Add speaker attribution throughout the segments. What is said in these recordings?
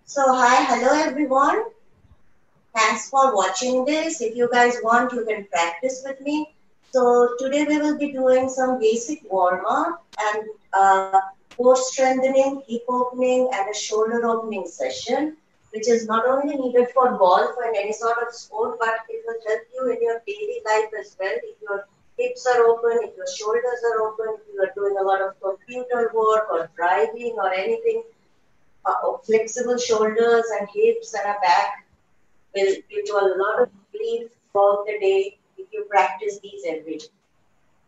Speaker 1: So, hi, hello everyone. Thanks for watching this. If you guys want, you can practice with me. So, today we will be doing some basic warm up and core strengthening, hip opening, and a shoulder opening session, which is not only needed for golf and any sort of sport, but it will help you in your daily life as well. If your hips are open, if your shoulders are open, if you are doing a lot of computer work or driving or anything, flexible shoulders and hips and a back will give you a lot of relief throughout the day if you practice these every day.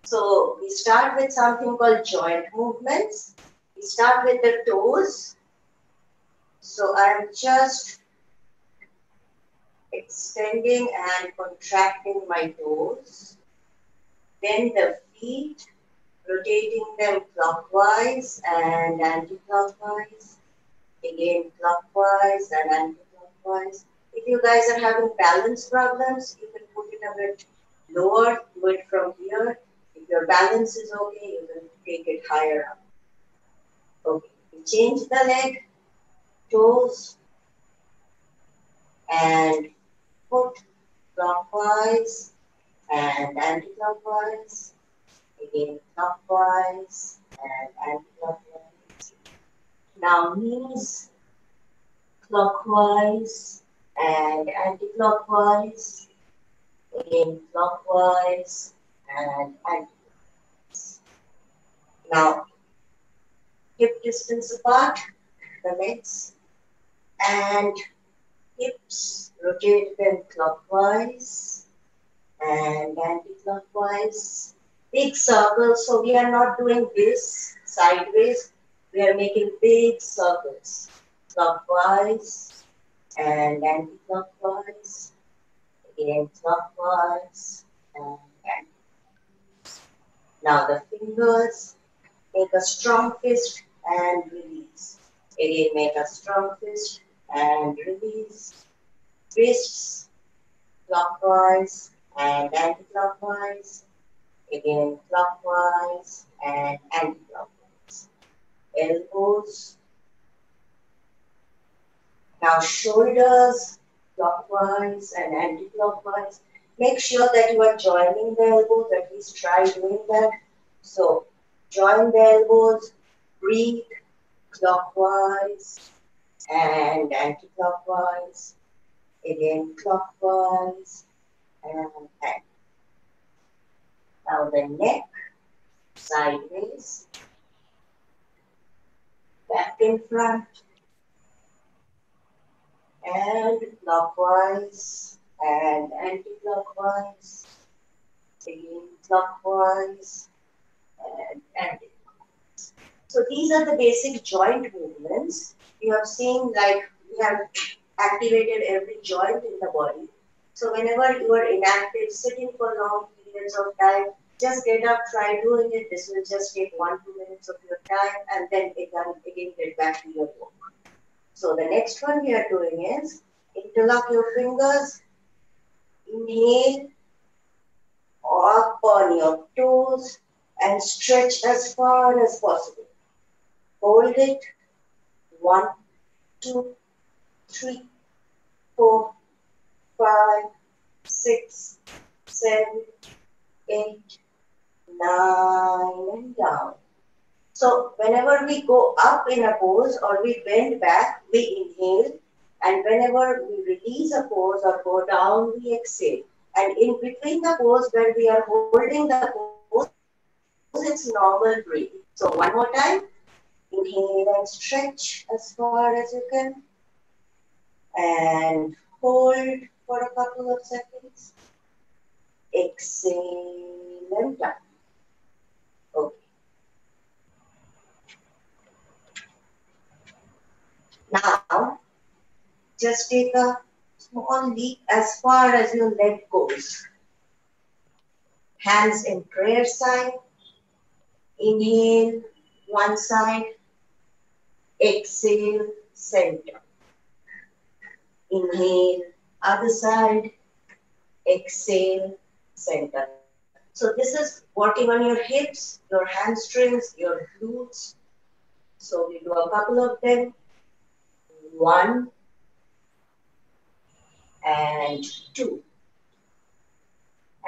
Speaker 1: So we start with something called joint movements. We start with the toes. So I'm just extending and contracting my toes. Then the feet, rotating them clockwise and anti-clockwise. Again, clockwise and anti-clockwise. If you guys are having balance problems, you can put it a bit lower, do it from here. If your balance is okay, you can take it higher up. Okay, we change the leg, toes, and foot clockwise and anti-clockwise. Again, clockwise and anti-clockwise. Now knees clockwise and anti-clockwise, again clockwise and anti-clockwise. Now hip distance apart, the legs, and hips, rotate them clockwise and anti-clockwise. Big circles, so we are not doing this sideways, we are making big circles, clockwise and anti-clockwise, again clockwise and anti-clockwise. Now the fingers, make a strong fist and release. Again, make a strong fist and release. Wrists, clockwise and anti-clockwise. Again, clockwise and anti-clockwise. Elbows. Now shoulders, clockwise and anti-clockwise. Make sure that you are joining the elbows, at least try doing that. So join the elbows, breathe clockwise and anti-clockwise. Again, clockwise and anti. Now the neck, sideways, back in front, and clockwise and anti-clockwise. Again, clockwise and anti-clockwise. So these are the basic joint movements. You have seen, like, we have activated every joint in the body. So whenever you are inactive, sitting for long periods of time, just get up, try doing it. This will just take 1-2 minutes of your time, and then again get back to your work. So the next one we are doing is interlock your fingers, inhale up on your toes, and stretch as far as possible. Hold it. 1, 2, 3, 4, 5, 6, 7, 8, 9, and down. So whenever we go up in a pose or we bend back, we inhale. And whenever we release a pose or go down, we exhale. And in between the pose where we are holding the pose, it's normal breathing. So one more time. Inhale and stretch as far as you can. And hold for a couple of seconds. Exhale and down. Okay. Now, just take a small leap as far as your leg goes. Hands in prayer sign. Inhale, one side. Exhale, center. Inhale, other side. Exhale, center. So this is working on your hips, your hamstrings, your glutes. So we do a couple of them. 1 and 2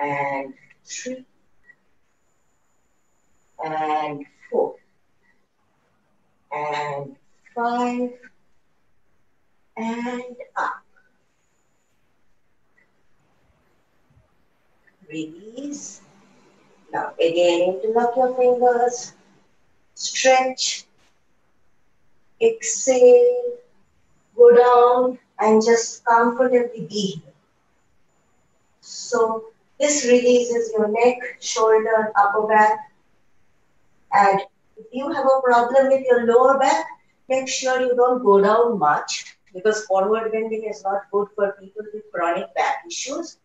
Speaker 1: and 3 and 4 and 5 and up. Release. Now again, interlock your fingers. Stretch. Exhale. Go down and just comfortably be here. So this releases your neck, shoulder, upper back. And if you have a problem with your lower back, make sure you don't go down much because forward bending is not good for people with chronic back issues.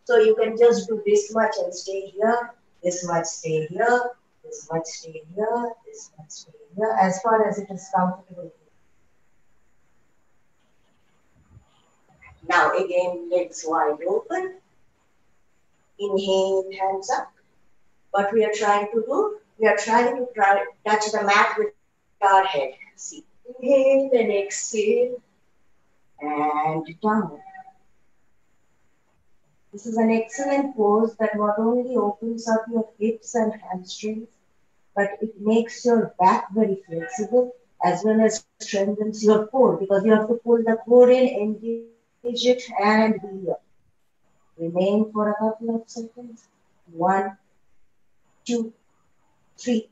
Speaker 1: So you can just do this much and stay here, this much stay here, this much stay here, this much stay here, as far as it is comfortable. Now again, legs wide open. Inhale, hands up. What we are trying to do, we are trying to touch the mat with our head. See, inhale and exhale and down. This is an excellent pose that not only opens up your hips and hamstrings, but it makes your back very flexible as well as strengthens your core because you have to pull the core in, engage it, and be here. Remain for a couple of seconds. 1, 2, 3,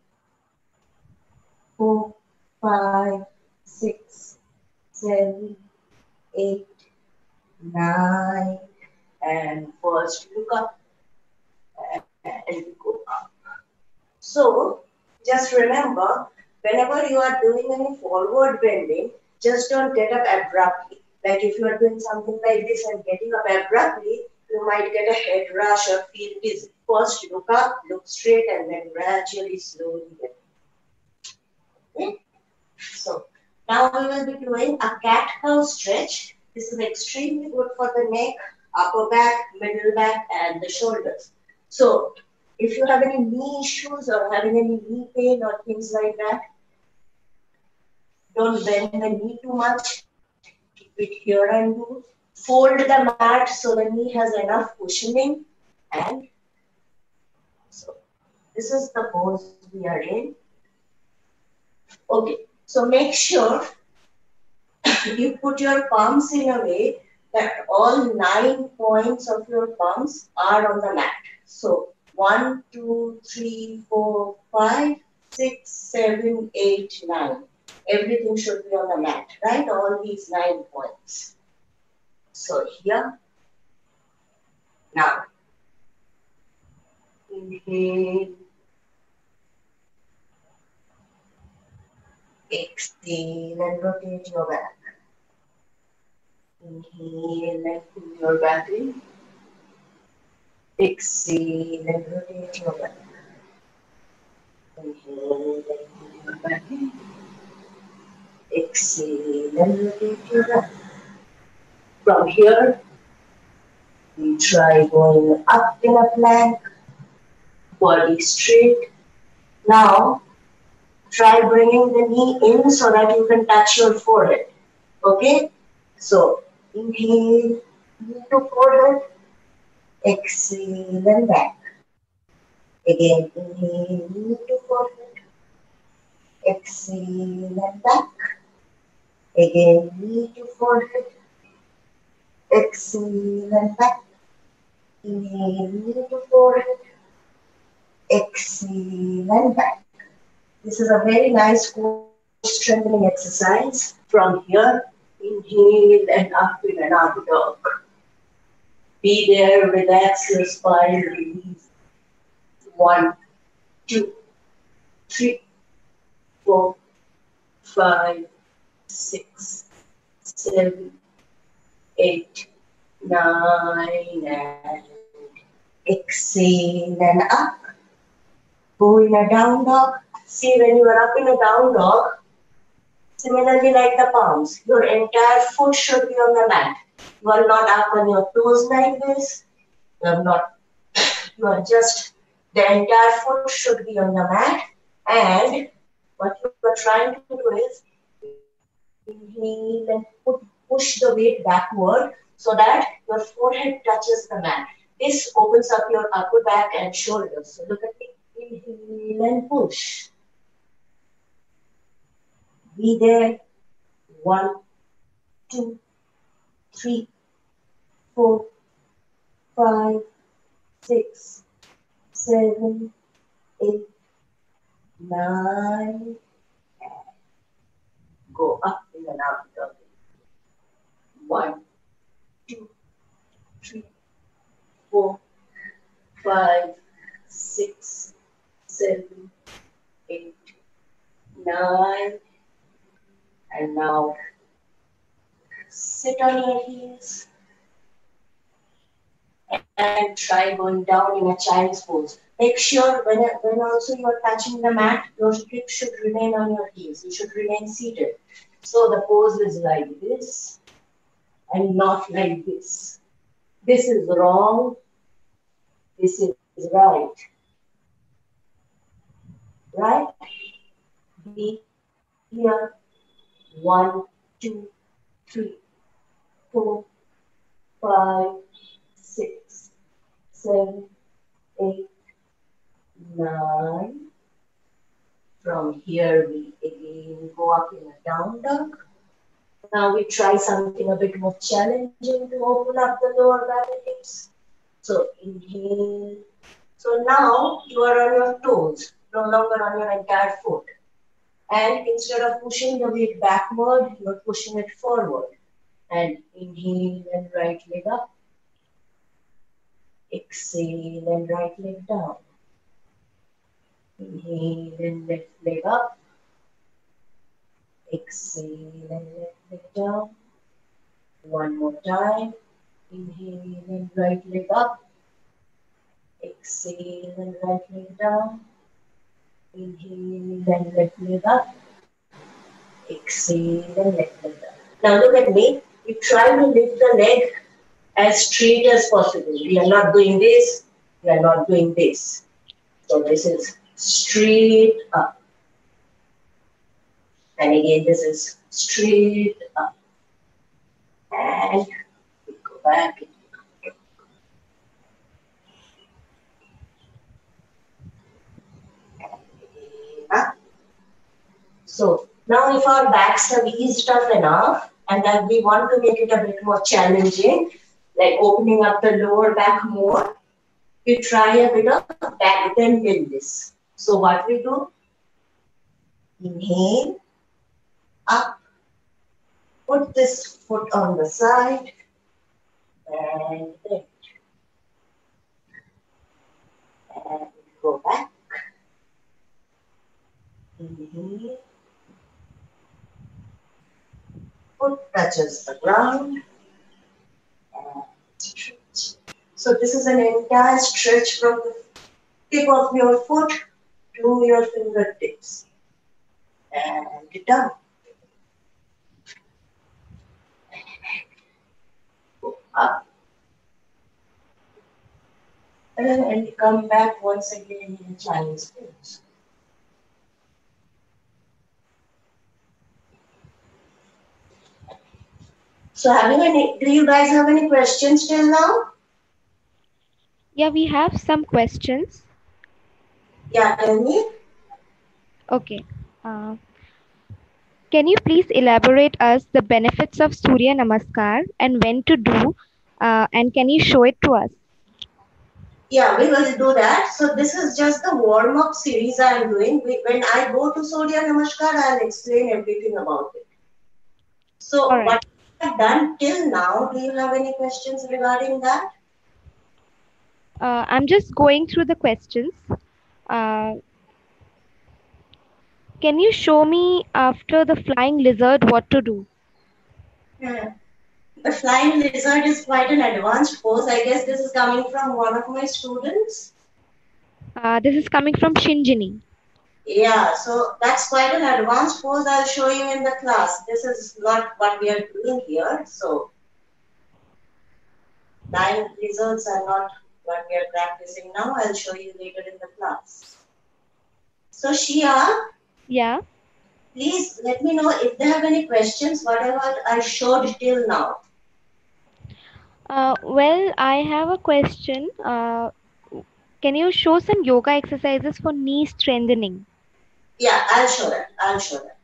Speaker 1: 4, 5, 6, 7, 8, 9, and first look up and go up. So just remember, whenever you are doing any forward bending, just don't get up abruptly. Like if you are doing something like this and getting up abruptly, you might get a head rush or feel dizzy. First look up, look straight, and then gradually, slowly get up. Okay? So now we will be doing a cat-cow stretch. This is extremely good for the neck, upper back, middle back, and the shoulders. So if you have any knee issues or having any knee pain or things like that, don't bend the knee too much. Keep it here and do. Fold the mat so the knee has enough cushioning. And so this is the pose we are in. Okay, so make sure you put your palms in a way that all 9 points of your palms are on the mat. So 1, 2, 3, 4, 5, 6, 7, 8, 9. Everything should be on the mat, right? All these 9 points. So here, now, inhale, exhale and rotate your back. Inhale and pull your back in. Exhale and rotate your back. Inhale and pull your back in. Exhale and rotate your back. From here, we try going up in a plank, body straight. Now, try bringing the knee in so that you can touch your forehead. Okay? So, inhale, knee to forehead. Exhale and back. Again, inhale, knee to forehead. Exhale and back. Again, knee to forehead. Exhale and back. Inhale, knee to forehead. Exhale and back. This is a very nice core strengthening exercise. From here, inhale and up in an up dog. Be there, relax your spine, release. 1, 2, 3, 4, 5, 6, 7, 8, 9, and exhale and up. Go in a down dog. See, when you are up in a down dog, similarly like the palms, your entire foot should be on the mat. You are not up on your toes like this. You are just, the entire foot should be on the mat. And what you are trying to do is, you are inhale and push the weight backward so that your forehead touches the mat. This opens up your upper back and shoulders. So look at me. Inhale and push. Be there. 1, 2, 3, 4, 5, 6, 7, 8, 9. Go up in and out. 1, 2, 3, 4, 5, 6, 7, 8, 9. And now sit on your heels and try going down in a child's pose. Make sure when also you are touching the mat, your hips should remain on your heels. You should remain seated. So the pose is like this and not like this. This is wrong. This is right. Right? Be here. 1, 2, 3, 4, 5, 6, 7, 8, 9. From here, we again go up in a down dog. Now we try something a bit more challenging to open up the lower back and hips. So inhale. So now you are on your toes, no longer on your entire foot. And instead of pushing the weight backward, you are pushing it forward. And inhale and right leg up. Exhale and right leg down. Inhale and left leg up. Exhale and left leg down. One more time. Inhale and right leg up. Exhale and right leg down. Inhale and left leg up. Exhale and left leg down. Now look at me. We try to lift the leg as straight as possible. We are not doing this. We are not doing this. So this is straight up. And again, this is straight up. And we go back. Up. So now if our backs have eased up enough and that we want to make it a bit more challenging, like opening up the lower back more, we try a bit of back bend in this. So what we do? Inhale, up, put this foot on the side, and bend. And go back. Inhale. Foot touches the ground. And stretch. So this is an entire stretch from the tip of your foot to your fingertips. And down. Go up. And come back once again in child's pose. So do you guys have any questions till now?
Speaker 2: Yeah, we have some questions.
Speaker 1: Yeah, tell me.
Speaker 2: Okay. Can you please elaborate us the benefits of Surya Namaskar and when to do, and can you show it to us?
Speaker 1: Yeah, we will do that. So this is just the warm-up series I am doing. When I go to Surya Namaskar, I'll explain everything about it. So
Speaker 2: All right.
Speaker 1: what I've done till now, do you have any questions regarding that?
Speaker 2: I'm just going through the questions. Uh, can you show me after the flying lizard what to do?
Speaker 1: Yeah. The flying lizard is quite an advanced pose. I guess this is coming from one of my students.
Speaker 2: This is coming from Shinjini.
Speaker 1: Yeah, so that's quite an advanced pose. I'll show you in the class. This is not what we are doing here. So flying lizards are not what we are practicing now. I'll show you later in the class. So Shia,
Speaker 2: Yeah.
Speaker 1: Please let me know if they have any questions, whatever I showed till now.
Speaker 2: Well, I have a question. Can you show some yoga exercises for knee strengthening?
Speaker 1: Yeah, I'll show that. I'll show that.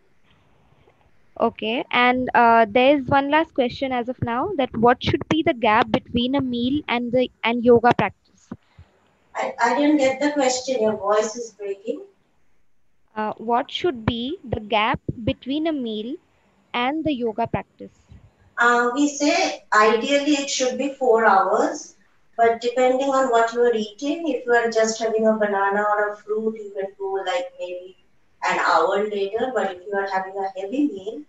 Speaker 2: Okay, and there is one last question as of now, that what should be the gap between a meal and the and yoga practice?
Speaker 1: I didn't get the question. Your voice is breaking.
Speaker 2: What should be the gap between a meal and the yoga practice?
Speaker 1: We say ideally it should be 4 hours, but depending on what you are eating, if you are just having a banana or a fruit, you can go like maybe an hour later. But if you are having a heavy meal,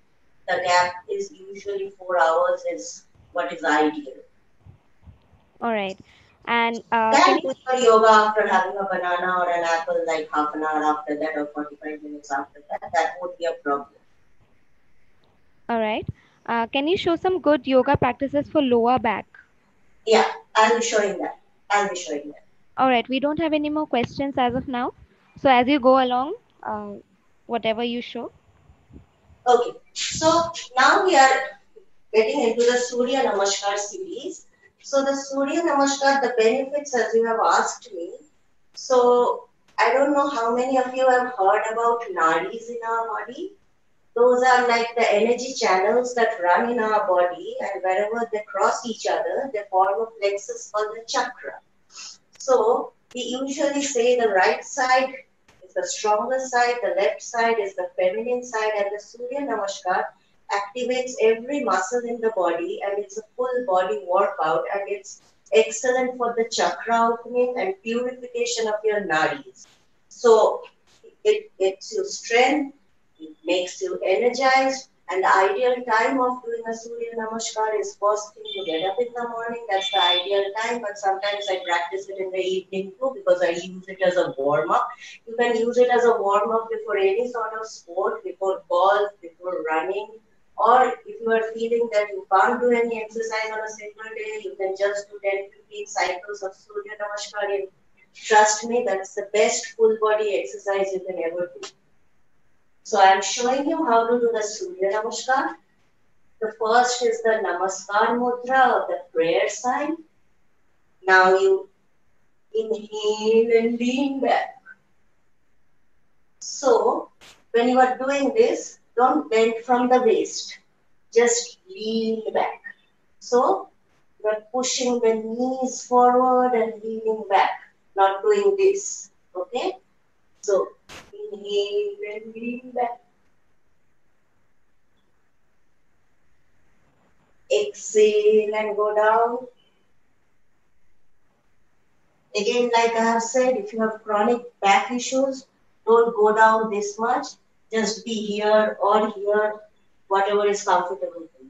Speaker 1: the gap is usually 4 hours is what is ideal.
Speaker 2: All right, and can
Speaker 1: Can
Speaker 2: you?
Speaker 1: do your yoga after having a banana or an apple, like half an hour after that or 45 minutes after that. That won't be a problem.
Speaker 2: All right, can you show some good yoga practices for lower back?
Speaker 1: Yeah, I'll be showing that. I'll be showing that.
Speaker 2: All right, we don't have any more questions as of now. So as you go along, whatever you show.
Speaker 1: Okay, so now we are getting into the Surya Namaskar series. So the Surya Namaskar, the benefits as you have asked me. So I don't know how many of you have heard about nadis in our body. Those are like the energy channels that run in our body, and wherever they cross each other, they form a plexus called the chakra. So we usually say the right side is the stronger side, the left side is the feminine side, and the Surya Namaskar activates every muscle in the body, and it's a full body workout, and it's excellent for the chakra opening and purification of your nadis. So it gives you strength, it makes you energized, and the ideal time of doing a Surya Namaskar is first thing you get up in the morning. That's the ideal time, but sometimes I practice it in the evening too because I use it as a warm up. You can use it as a warm up before any sort of sport, before golf, before running, or if you are feeling that you can't do any exercise on a single day, you can just do 10 15 cycles of Surya Namaskar. And trust me, that's the best full body exercise you can ever do. So I'm showing you how to do the Surya Namaskar. The first is the Namaskar Mudra or the prayer sign. Now you inhale and lean back. So when you are doing this, don't bend from the waist. Just lean back. So you're pushing the knees forward and leaning back, not doing this. Okay? So inhale and lean back. Exhale and go down. Again, like I have said, if you have chronic back issues, don't go down this much. Just be here or here, whatever is comfortable for you.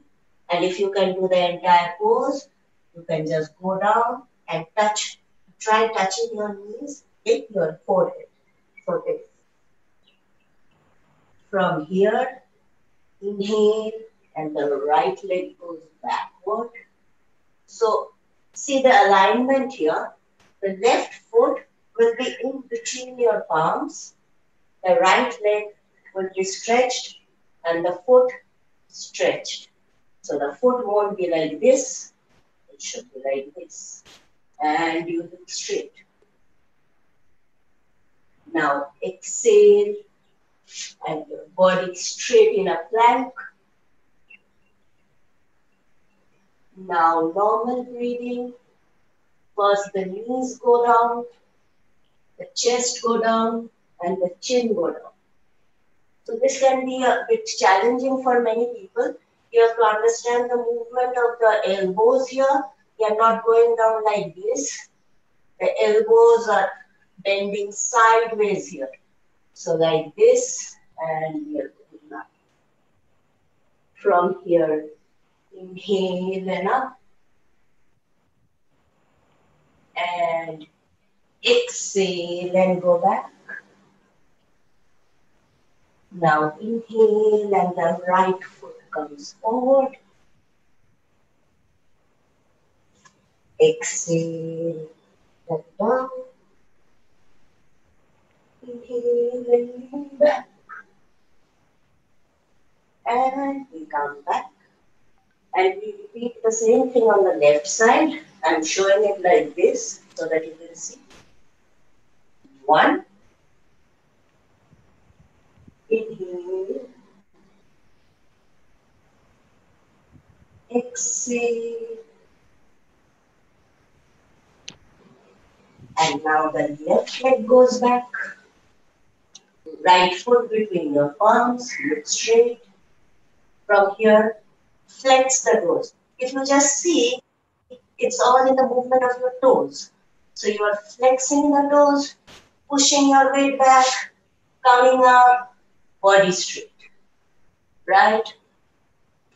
Speaker 1: And if you can do the entire pose, you can just go down and touch, try touching your knees with your forehead. So this. From here, inhale, and the right leg goes backward. So see the alignment here. The left foot will be in between your palms. The right leg will be stretched and the foot stretched. So the foot won't be like this. It should be like this. And you look straight. Now exhale and your body straight in a plank. Now normal breathing. First the knees go down, the chest go down, and the chin go down. So this can be a bit challenging for many people. You have to understand the movement of the elbows here. They are not going down like this. The elbows are bending sideways here. So like this, and we are going up. From here, inhale and up, and exhale and go back. Now inhale and the right foot comes forward. Exhale and down. Inhale and lean back. and we come back and we repeat the same thing on the left side. I'm showing it like this so that you can see. One, inhale, exhale, and now the left leg goes back. Right foot between your palms, look straight. From here, flex the toes. If you just see, it's all in the movement of your toes. So you are flexing the toes, pushing your weight back, coming up, body straight. Right?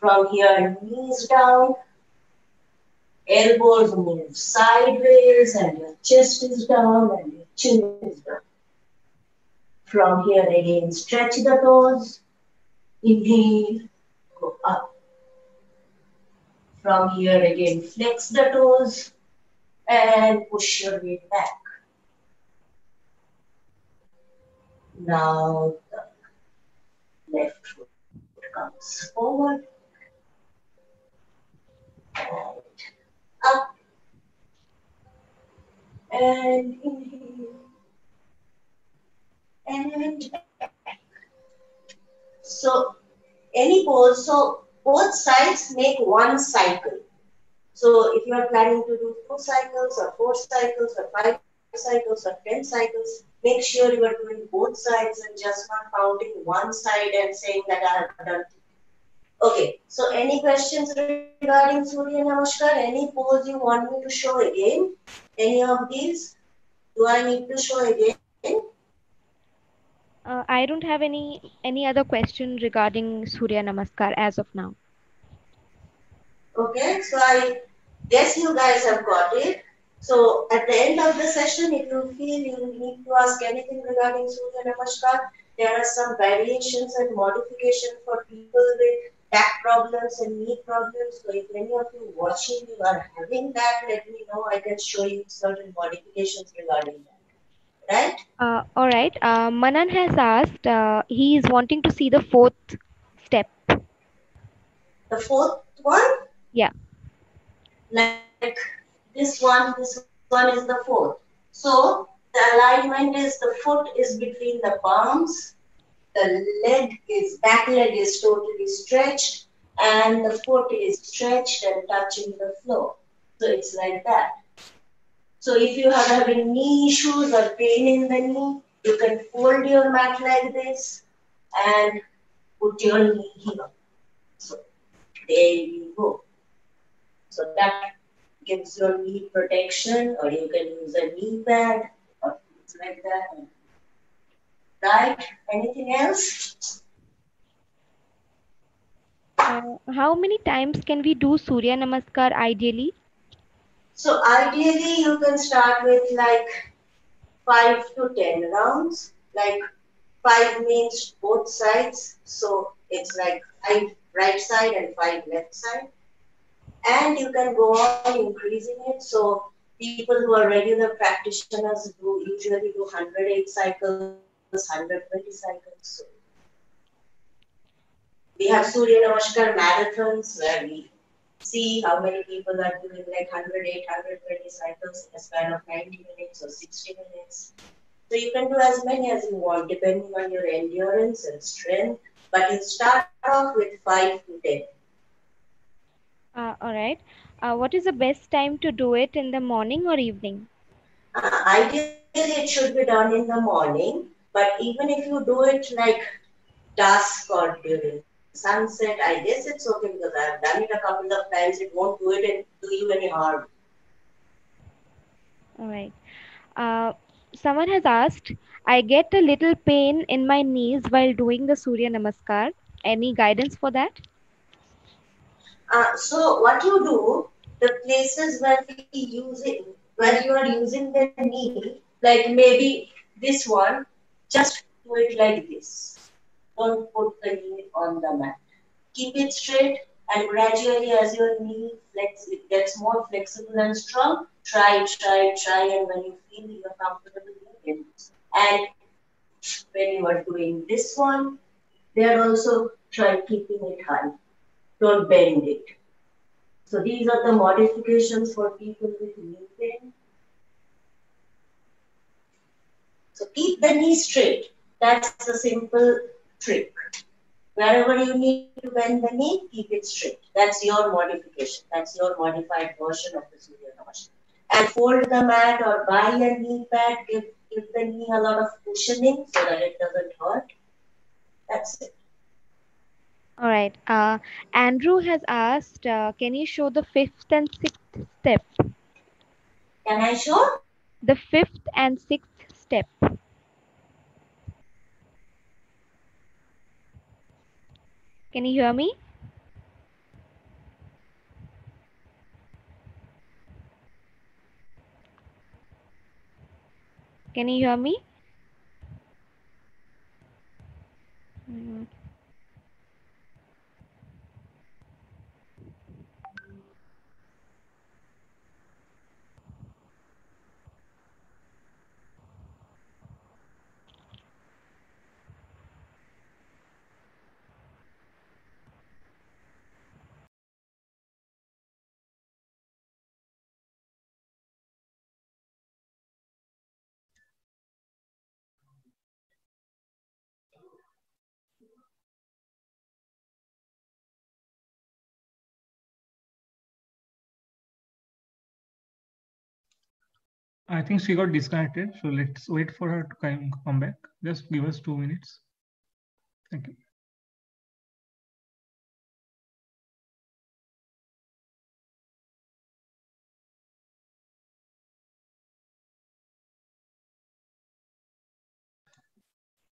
Speaker 1: From here, knees down, elbows move sideways, and your chest is down and your chin is down. From here again, stretch the toes, inhale, go up. From here again, flex the toes and push your weight back. Now the left foot comes forward and up and inhale and back. So any pose, so both sides make one cycle. So if you are planning to do 2 cycles or 4 cycles or 5 cycles or 10 cycles, make sure you are doing both sides and just not counting one side and saying that I have done. Okay, so any questions regarding Surya Namaskar? Any pose you want me to show again? Any of these? Do I need to show again?
Speaker 2: I don't have any other question regarding Surya Namaskar as of now.
Speaker 1: Okay, so I guess you guys have got it. So at the end of the session, if you feel you need to ask anything regarding Surya Namaskar, there are some variations and modifications for people with back problems and knee problems. So if any of you watching you are having that, let me know. I can show you certain modifications regarding that. Right?
Speaker 2: All right. Manan has asked. He is wanting to see the fourth step.
Speaker 1: The fourth one,
Speaker 2: Yeah.
Speaker 1: like this one is the fourth. So the alignment is the foot is between the palms, the back leg is totally stretched, and the foot is stretched and touching the floor. So it's like that. So if you are having knee issues or pain in the knee, you can fold your mat like this and put your knee here. So there you go. So that gives your knee protection, or you can use a knee pad or things like that. Right? Anything else?
Speaker 2: How many times can we do Surya Namaskar ideally?
Speaker 1: So ideally, you can start with like 5 to 10 rounds. Like 5 means both sides, so it's like 5 right side and 5 left side. And you can go on increasing it. So people who are regular practitioners do usually do 108 cycles, 120 cycles. So we have Surya Namaskar marathons where we see how many people are doing like 108, 120 cycles in a span of 90 minutes or 60 minutes. So you can do as many as you want depending on your endurance and strength. But you start off with 5 to 10.
Speaker 2: All right. What is the best time to do it, in the morning or evening?
Speaker 1: Ideally, it should be done in the morning. But even if you do it like dusk or during sunset, I guess it's okay because I've done it a couple of times. It won't do you any harm.
Speaker 2: All right. Uh, Someone has asked, I get a little pain in my knees while doing the Surya Namaskar. Any guidance for that?
Speaker 1: So what you do, the places where we use it, where you are using the knee, like maybe this one, just do it like this. Don't put the knee on the mat. Keep it straight, and gradually as your knee it gets more flexible and strong, try, and when you feel you're comfortable, you can. And when you are doing this one, They are also trying keeping it high. Don't bend it. So these are the modifications for people with knee pain. So keep the knee straight. That's the simple trick. Wherever you need to bend the knee, keep it straight. That's your modification. That's your modified version of the Surya Namaskar. And fold the mat or buy a knee pad. Give the knee a lot of cushioning so that it doesn't hurt. That's it.
Speaker 2: All right. Andrew has asked, can you show the fifth and sixth step?
Speaker 1: Can I show?
Speaker 2: The fifth and sixth step. Can you hear me? Can you hear me? Mm.
Speaker 3: I think she got disconnected, so let's wait for her to come back. Just give us 2 minutes. Thank you.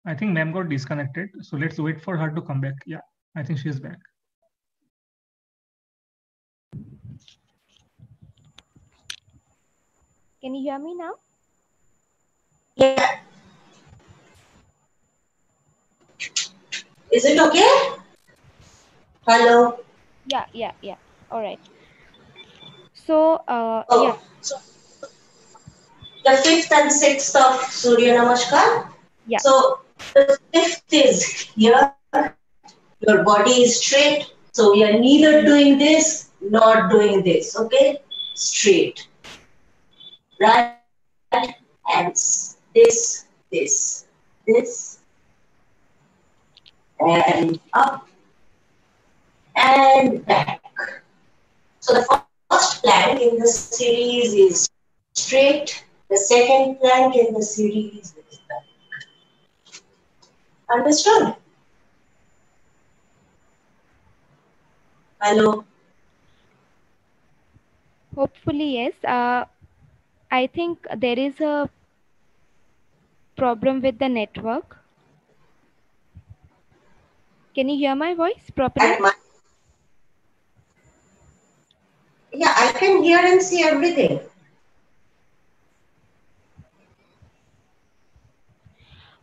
Speaker 3: I think ma'am got disconnected, so let's wait for her to come back. Yeah, I think she's back.
Speaker 2: Can you hear me now?
Speaker 1: Yeah. Is it okay? Hello.
Speaker 2: Yeah. All right. So, yeah,
Speaker 1: Oh, so the fifth and sixth of Surya Namaskar.
Speaker 2: yeah.
Speaker 1: So the fifth is here. Your body is straight. So we are neither doing this nor doing this. Okay? Straight. Right? And this, and up and back. So the first plank in the series is straight. The second plank in the series is back. Understood? Hello?
Speaker 2: Hopefully, yes. I think there is a problem with the network. Can you hear my voice properly?
Speaker 1: At my, yeah, I can hear and see everything.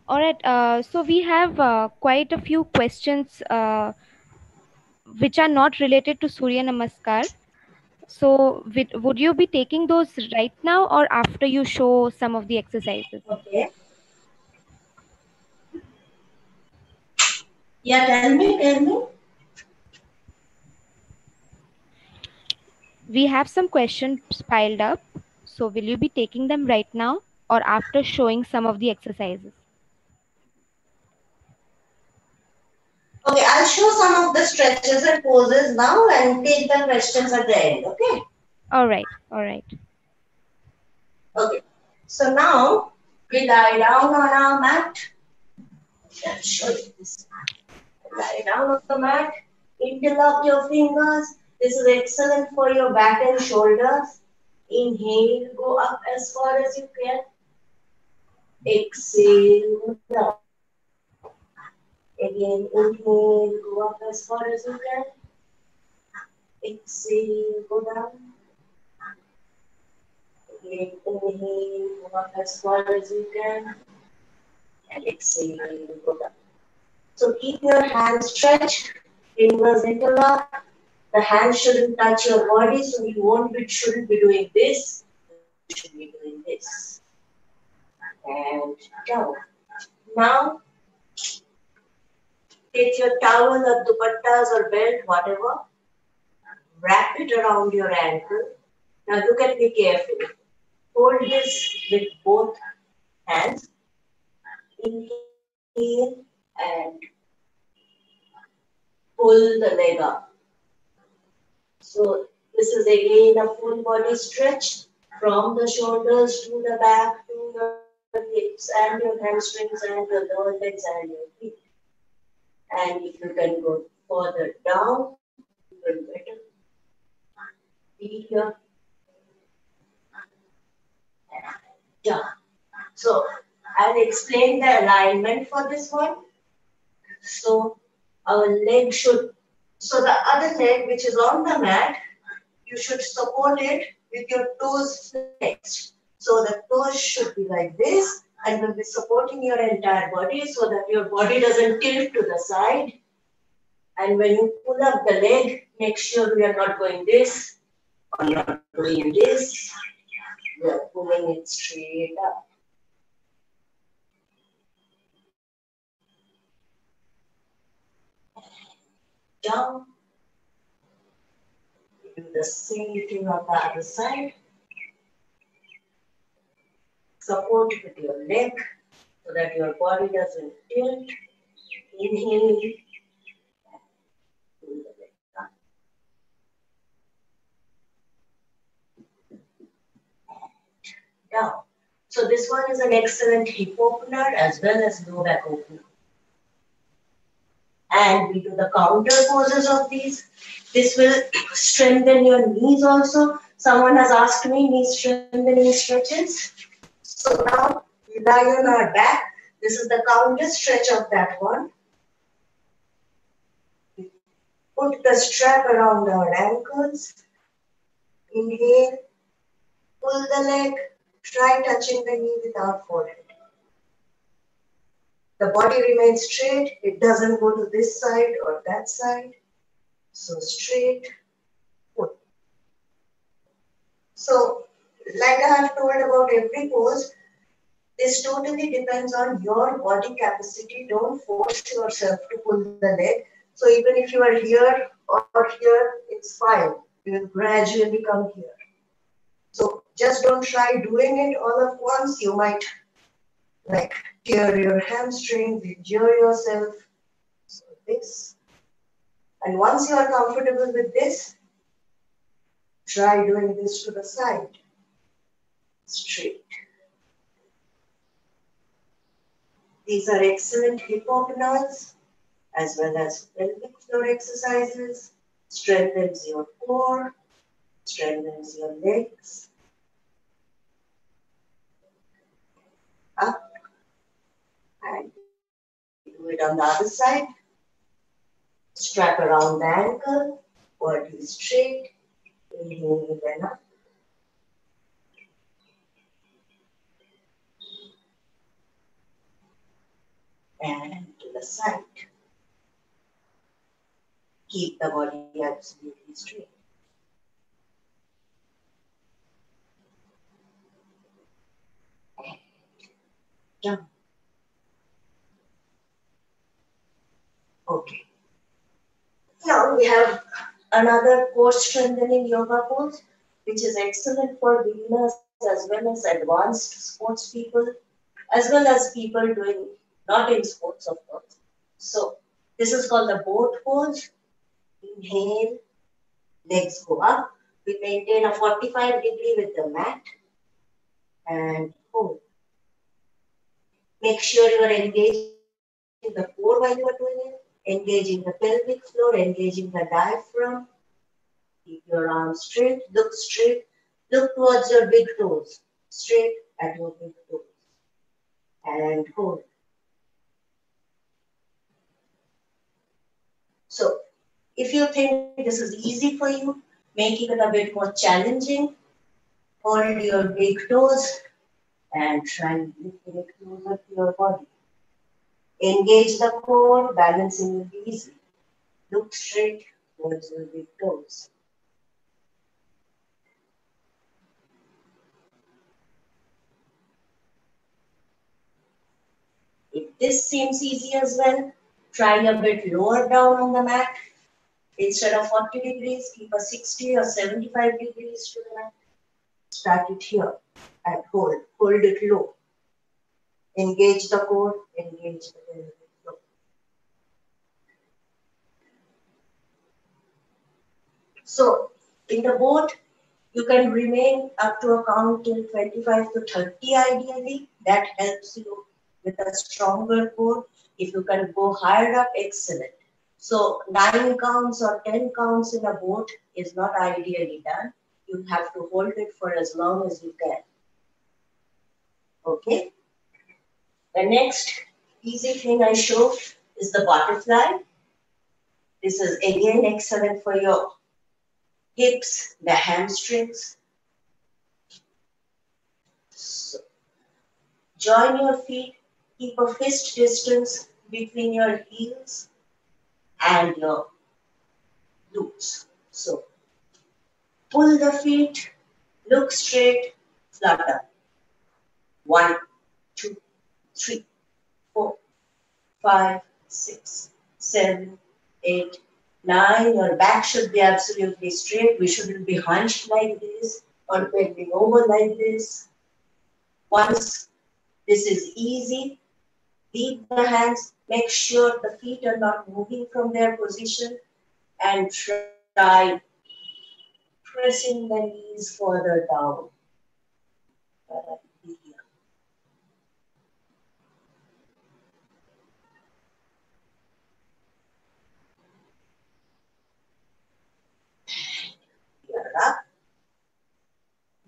Speaker 2: All right. So we have quite a few questions which are not related to Surya Namaskar. So would you be taking those right now or after you show some of the exercises?
Speaker 1: Okay. Yeah, tell me.
Speaker 2: We have some questions piled up. So will you be taking them right now or after showing some of the exercises?
Speaker 1: Okay, I'll show some of the stretches and poses now and take the questions at the end. Okay.
Speaker 2: All right. All right.
Speaker 1: Okay. So now we lie down on our mat. I'll show you this. Lie down on the mat. Interlock your fingers. This is excellent for your back and shoulders. Inhale, go up as far as you can. Exhale, go down. Again, inhale, go up as far as you can. Exhale, go down. Again, inhale, go up as far as you can. And exhale, go down. So keep your hands stretched, fingers interlocked. The hands shouldn't touch your body, so shouldn't be doing this. You should be doing this. And down. Now take your towel or dupattas or belt, whatever, wrap it around your ankle. Now look at me carefully. Hold this with both hands. Inhale and pull the leg up. So this is again a full body stretch from the shoulders to the back to your hips and your hamstrings and your lower legs and your feet. And if you can go further down, even better. Feet here. Down. So I'll explain the alignment for this one. So our leg should, so the other leg which is on the mat, you should support it with your toes flexed. So the toes should be like this and will be supporting your entire body so that your body doesn't tilt to the side. And when you pull up the leg, make sure we are not going this or not doing this. We are pulling it straight up. Down. Do the same thing on the other side. Support with your leg so that your body doesn't tilt. Inhale. Pull the leg up. Down. So this one is an excellent hip opener as well as low back opener. And we do the counter poses of these. This will strengthen your knees also. Someone has asked me knee strengthening stretches. So now we lie on our back. This is the counter stretch of that one. Put the strap around our ankles. Inhale. Pull the leg. Try touching the knee with our forehead. The body remains straight. It doesn't go to this side or that side. So straight. Pull. So, like I have told about every pose, this totally depends on your body capacity. Don't force yourself to pull the leg. So even if you are here or here, it's fine. You will gradually come here. So just don't try doing it all at once. You might like tear your hamstrings, injure yourself. So this. And once you are comfortable with this, try doing this to the side. Straight. These are excellent hip openers as well as pelvic floor exercises. Strengthens your core, strengthens your legs. Up and do it on the other side. Strap around the ankle, body straight. Inhale and up. And to the side. Keep the body absolutely straight. Jump. Okay. Now we have another core strengthening yoga pose, which is excellent for beginners as well as advanced sports people, as well as people doing not in sports, of course. So this is called the boat pose. Inhale, legs go up. We maintain a 45-degree with the mat and hold. Make sure you are engaging the core while you are doing it, engaging the pelvic floor, engaging the diaphragm. Keep your arms straight, look towards your big toes, straight at your big toes. And hold. So, if you think this is easy for you, make it a bit more challenging. Hold your big toes and try lifting it closer to your body. Engage the core, balancing will be easy. Look straight towards your big toes. If this seems easy as well, Try a bit lower down on the mat. Instead of 40 degrees, keep a 60 or 75 degrees to the mat. Start it here and hold it low. Engage the core, engage the pelvic floor. So in the boat, you can remain up to a count till 25 to 30 ideally. That helps you with a stronger core. If you can go higher up, excellent. So 9 counts or 10 counts in a boat is not ideally done. You have to hold it for as long as you can. Okay? The next easy thing I show is the butterfly. This is again excellent for your hips, the hamstrings. So, join your feet, keep a fist distance between your heels and your glutes. So, pull the feet, look straight, flutter. 1, 2, 3, 4, 5, 6, 7, 8, 9. Your back should be absolutely straight. We shouldn't be hunched like this or bending over like this. Once this is easy, leave the hands, make sure the feet are not moving from their position, and try pressing the knees further down.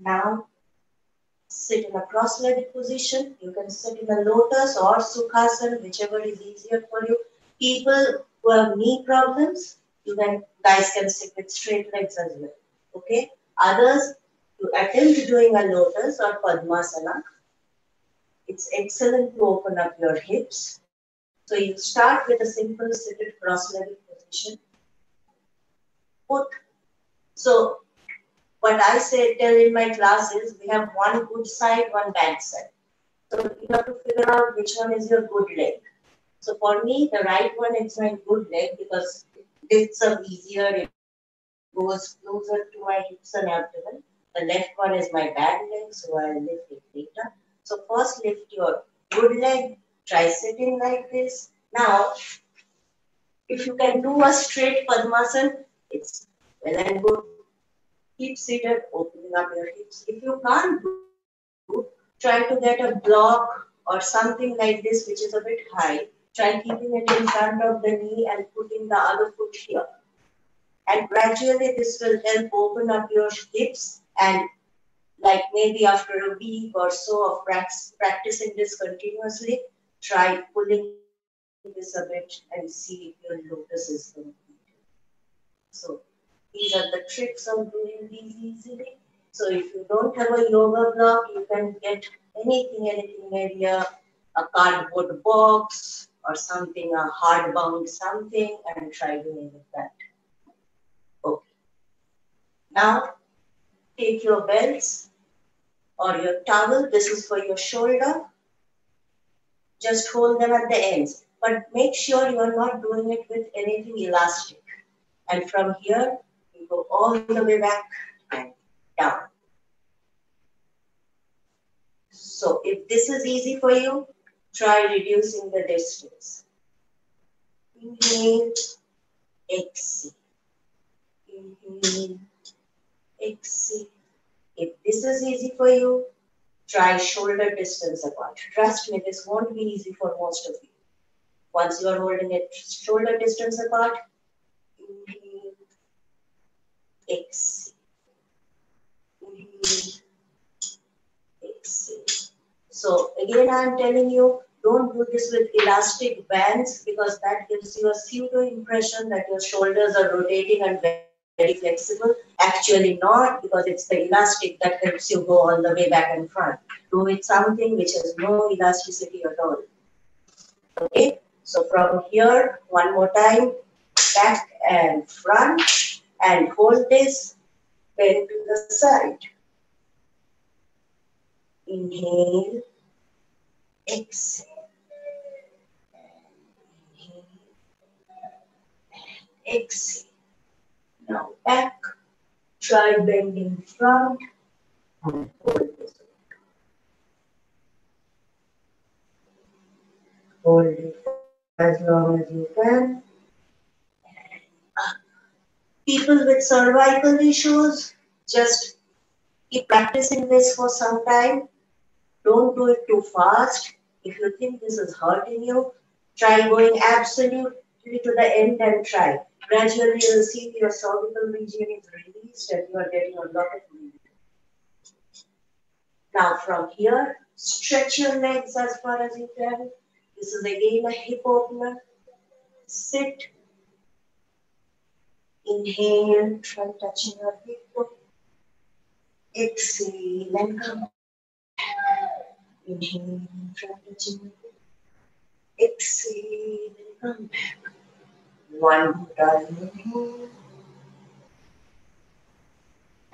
Speaker 1: Now, sit in a cross-legged position. You can sit in a lotus or sukhasana, whichever is easier for you. People who have knee problems, guys can sit with straight legs as well. Okay. Others, to attempt doing a lotus or padmasana, it's excellent to open up your hips. So you start with a simple seated cross-legged position. So what I tell in my class is we have one good side, one bad side. So you have to figure out which one is your good leg. So for me, the right one is my good leg because it lifts up easier, it goes closer to my hips and abdomen. The left one is my bad leg, so I'll lift it later. So first lift your good leg, try sitting like this. Now, if you can do a straight Padmasana, it's well and good. Keep seated, opening up your hips. If you can't do, try to get a block or something like this, which is a bit high. Try keeping it in front of the knee and putting the other foot here. And gradually this will help open up your hips, and like maybe after a week or so of practicing this continuously, try pulling this a bit and see if your lotus is completed. So these are the tricks of doing these easily. So if you don't have a yoga block, you can get anything, maybe a cardboard box or something, a hard-bound something, and try doing it that. Okay. Now, take your belts or your towel. This is for your shoulder. Just hold them at the ends. But make sure you're not doing it with anything elastic. And from here, you go all the way back and down. So if this is easy for you, try reducing the distance. Inhale, exhale. Inhale, exhale. If this is easy for you, try shoulder distance apart. Trust me, this won't be easy for most of you. Once you are holding it shoulder distance apart, inhale, exhale. Inhale, exhale. So again, I'm telling you, don't do this with elastic bands because that gives you a pseudo impression that your shoulders are rotating and very flexible. Actually not, because it's the elastic that helps you go all the way back and front. Do it something which has no elasticity at all. Okay, so from here, one more time, back and front, and hold this, bend to the side. Inhale, exhale. Inhale, exhale. Now back, try bending front, and hold this. Hold it for as long as you can. People with cervical issues, just keep practicing this for some time. Don't do it too fast. If you think this is hurting you, try going absolutely to the end and try. Gradually, you'll see your cervical region is released and you are getting a lot of relief. Now, from here, stretch your legs as far as you can. This is again a hip opener. Sit. Inhale, try touching your hip. Exhale and come back. Inhale, try touching your hip. Exhale and come back. One more time. Inhale.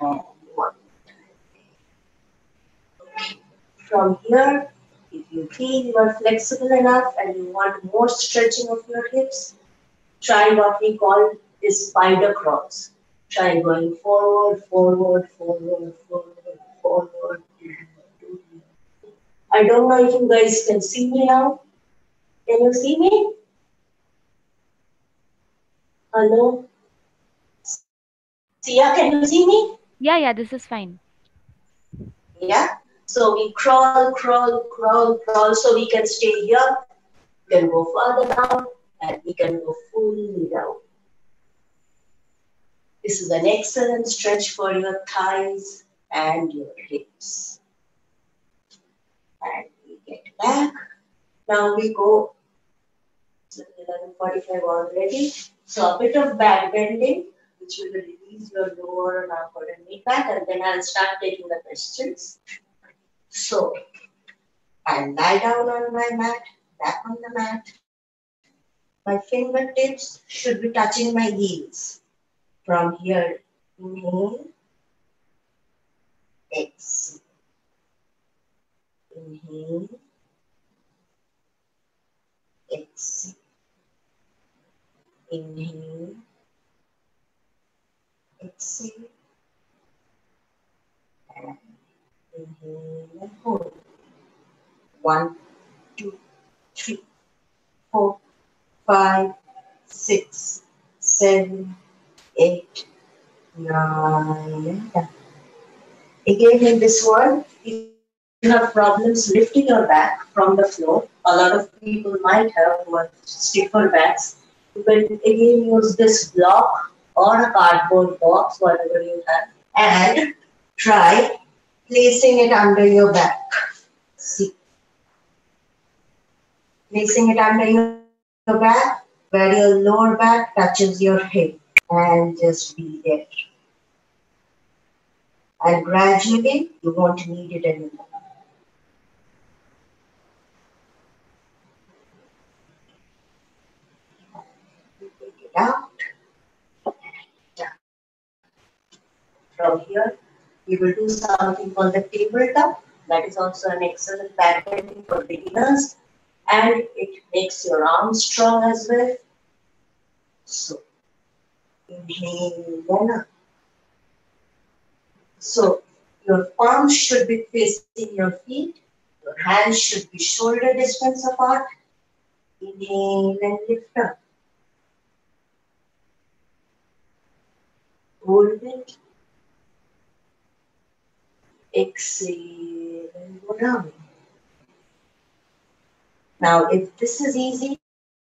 Speaker 1: And one. From here, if you feel you are flexible enough and you want more stretching of your hips, try what we call is spider crawls. Try going forward, forward, forward, forward, forward. I don't know if you guys can see me now. Can you see me? Hello? Sia, can you see me?
Speaker 2: Yeah, this is fine.
Speaker 1: Yeah. So we crawl, crawl, crawl, crawl, so we can stay here. We can go further down and we can go fully down. This is an excellent stretch for your thighs and your hips. And we get back. Now we go, it's 11:45 already. So a bit of back bending, which will release your lower and upper and mid back, and then I'll start taking the questions. So I'll lie down on my mat, back on the mat. My fingertips should be touching my heels. From here, inhale, exhale. Inhale, exhale. Inhale, exhale. And inhale and hold. 1, 2, 3, 4, 5, 6, 7, 8, 9, and 10. Again, in this one, if you have problems lifting your back from the floor, a lot of people might have who have stiffer backs. You can again use this block or a cardboard box, whatever you have, and try placing it under your back. See, placing it under your back where your lower back touches your hip, and just be there. And gradually, you won't need it anymore. You take it out. From here, we will do something called the tabletop. That is also an excellent back bending for beginners, and it makes your arms strong as well. So, inhale and up. So, your palms should be facing your feet. Your hands should be shoulder distance apart. Inhale and lift up. Hold it. Exhale and go down. Now, if this is easy,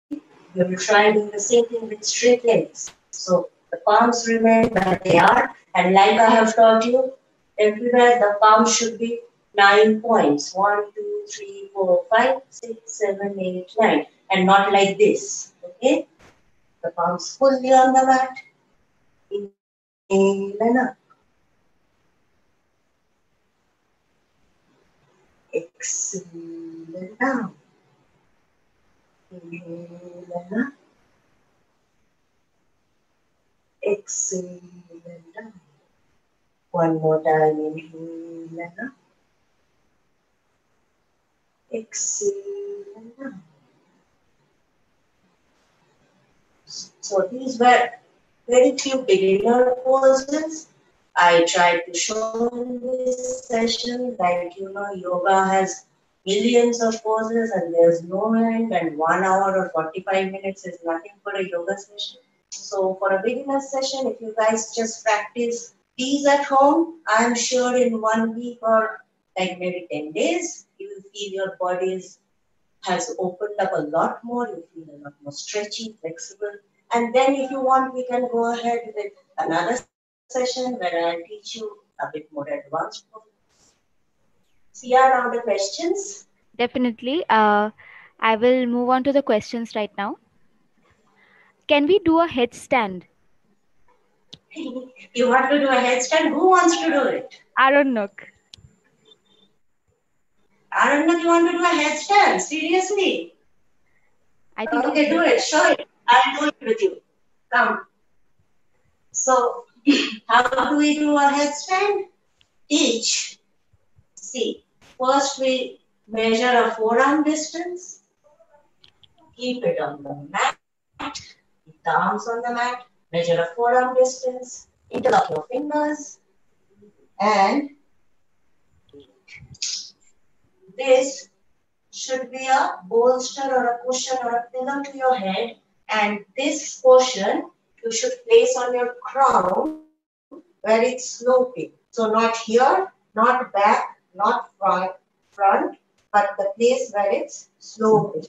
Speaker 1: you will try doing the same thing with straight legs. So the palms remain where they are, and like I have taught you, everywhere the palms should be 9 points. 1, 2, 3, 4, 5, 6, 7, 8, 9, and not like this. Okay? The palms fully on the mat. Inhale and up. Exhale and down. Inhale and up. Exhale and down. One more time. Inhale and up. Exhale and down. So these were very few beginner poses I tried to show in this session. Like, yoga has millions of poses and there's no end, and 1 hour or 45 minutes is nothing for a yoga session. So for a beginner session, if you guys just practice these at home, I'm sure in 1 week or like maybe 10 days, you will feel your body has opened up a lot more. You feel a lot more stretchy, flexible. And then if you want, we can go ahead with another session where I'll teach you a bit more advanced poses. See around the questions.
Speaker 2: Definitely. I will move on to the questions right now. Can we do a headstand?
Speaker 1: You want to do a headstand? Who wants to do it?
Speaker 2: Aronok.
Speaker 1: Aranda, you want to do a headstand? Seriously?
Speaker 2: I think
Speaker 1: Okay, do it. Show it. I'll do it with you. Come. So, how do we do a headstand? Each. See, first we measure a forearm distance. Keep it on the mat. Keep the arms on the mat. Measure a forearm distance. Interlock your fingers. And this should be a bolster or a cushion or a pillow to your head. And this portion you should place on your crown where it's sloping. So not here, not back, not front, but the place where it's sloping.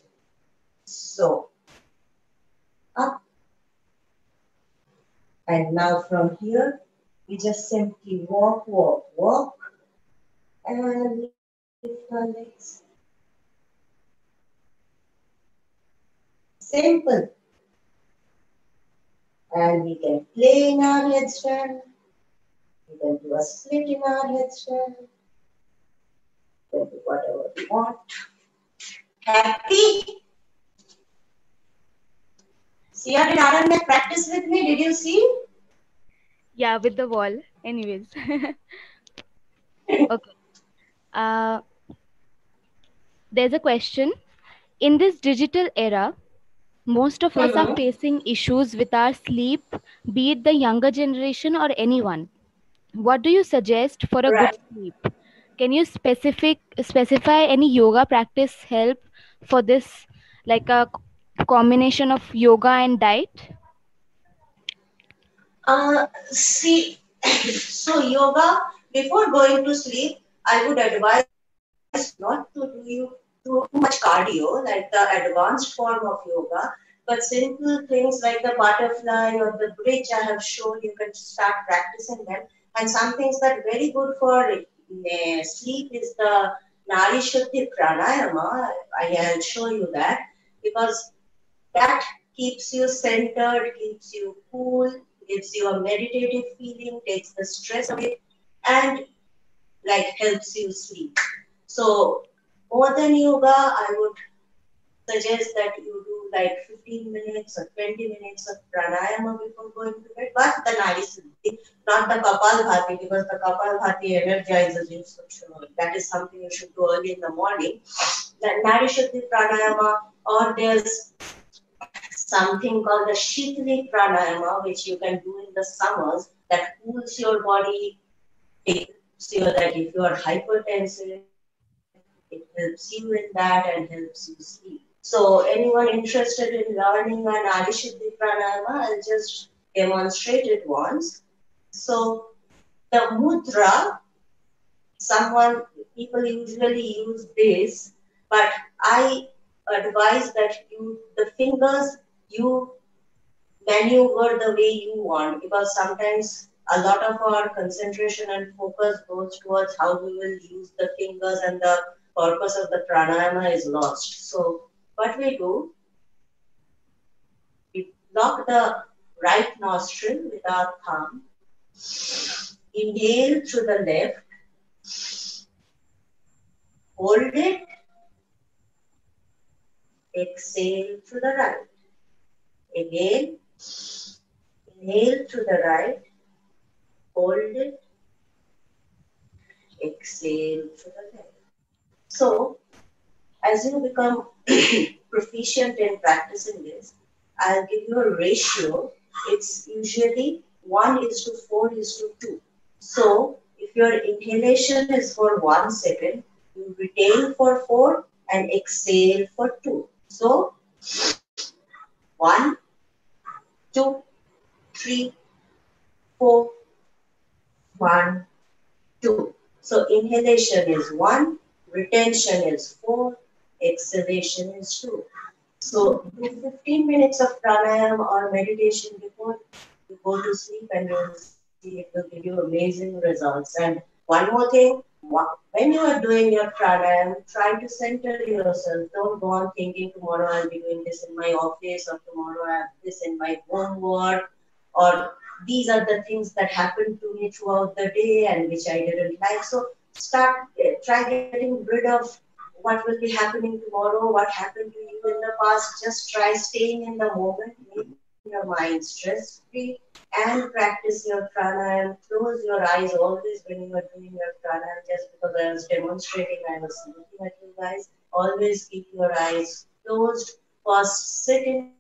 Speaker 1: So up. And now from here, we just simply walk, walk, walk, and lift our legs. Simple. And we can play in our headstand. We can do a split in our headstand. We can do whatever we want. Happy? Sia, did Aranya practice with me? Did you see?
Speaker 2: Yeah, with the wall. Anyways. Okay. Uh, there's a question. In this digital era, most of us are facing issues with our sleep, be it the younger generation or anyone. What do you suggest for a good
Speaker 1: Right.
Speaker 2: sleep? Can you specify any yoga practice help for this, like a combination of yoga and diet?
Speaker 1: See, so yoga, before going to sleep, I would advise not to do you too much cardio, like the advanced form of yoga, but simple things like the butterfly or the bridge I have shown, you can start practicing them. And some things that are very good for sleep is the Nari Shuddhi Pranayama. I'll show you that because that keeps you centered, keeps you cool, gives you a meditative feeling, takes the stress away, and like helps you sleep. So more than yoga, I would suggest that you do like 15 minutes or 20 minutes of pranayama before going to bed, but the Nadi Siddhi, not the Kapal Bhati, because the Kapal Bhati energizes you. So that is something you should do early in the morning. The Nadi Siddhi pranayama, or there's something called the Shitli pranayama, which you can do in the summers that cools your body. It so that if you are hypertensive, it helps you in that and helps you sleep. So anyone interested in learning an Adishiddhi pranayama, I'll just demonstrate it once. So the mudra, someone people usually use this, but I advise that the fingers you maneuver the way you want, because sometimes a lot of our concentration and focus goes towards how we will use the fingers and the purpose of the pranayama is lost. So what we do, we lock the right nostril with our thumb, inhale through the left, hold it, exhale through the right. Again, inhale through the right, hold it, exhale through the left. So, as you become proficient in practicing this, I'll give you a ratio. It's usually 1:4:2. So if your inhalation is for 1 second, you retain for 4 and exhale for 2. So 1, 2, 3, 4, 1, 2. So inhalation is 1, retention is 4, exhalation is 2. So do 15 minutes of pranayama or meditation before you go to sleep, and you will see it will give you amazing results. And one more thing, when you are doing your pranayama, try to center yourself. Don't go on thinking tomorrow I'll be doing this in my office, or tomorrow I have this in my homework, or these are the things that happened to me throughout the day and which I didn't like. So start, try getting rid of what will be happening tomorrow, what happened to you in the past. Just try staying in the moment, making your mind stress free, and practice your pranayama. Close your eyes always when you are doing your pranayama. Just because I was demonstrating, I was looking at you guys. Always keep your eyes closed. First, sit in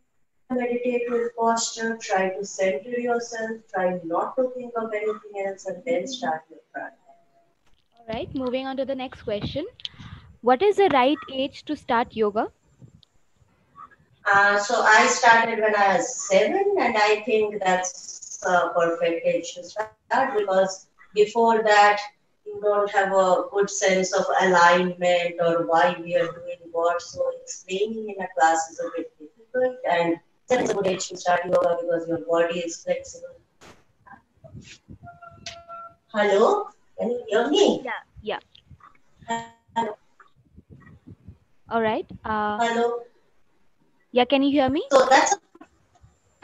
Speaker 1: a meditative posture. Try to center yourself. Try not to think of anything else, and then start your pranayama.
Speaker 2: All right, moving on to the next question. What is the right age to start yoga?
Speaker 1: So I started when I was 7, and I think that's a perfect age to start, because before that you don't have a good sense of alignment or why we are doing what. So explaining in a class is a bit difficult, and 7 is a good age to start yoga because your body is flexible. Hello, can you hear me?
Speaker 2: Yeah, yeah.
Speaker 1: Hello,
Speaker 2: All right.
Speaker 1: hello.
Speaker 2: Yeah, can you hear me?
Speaker 1: So that's,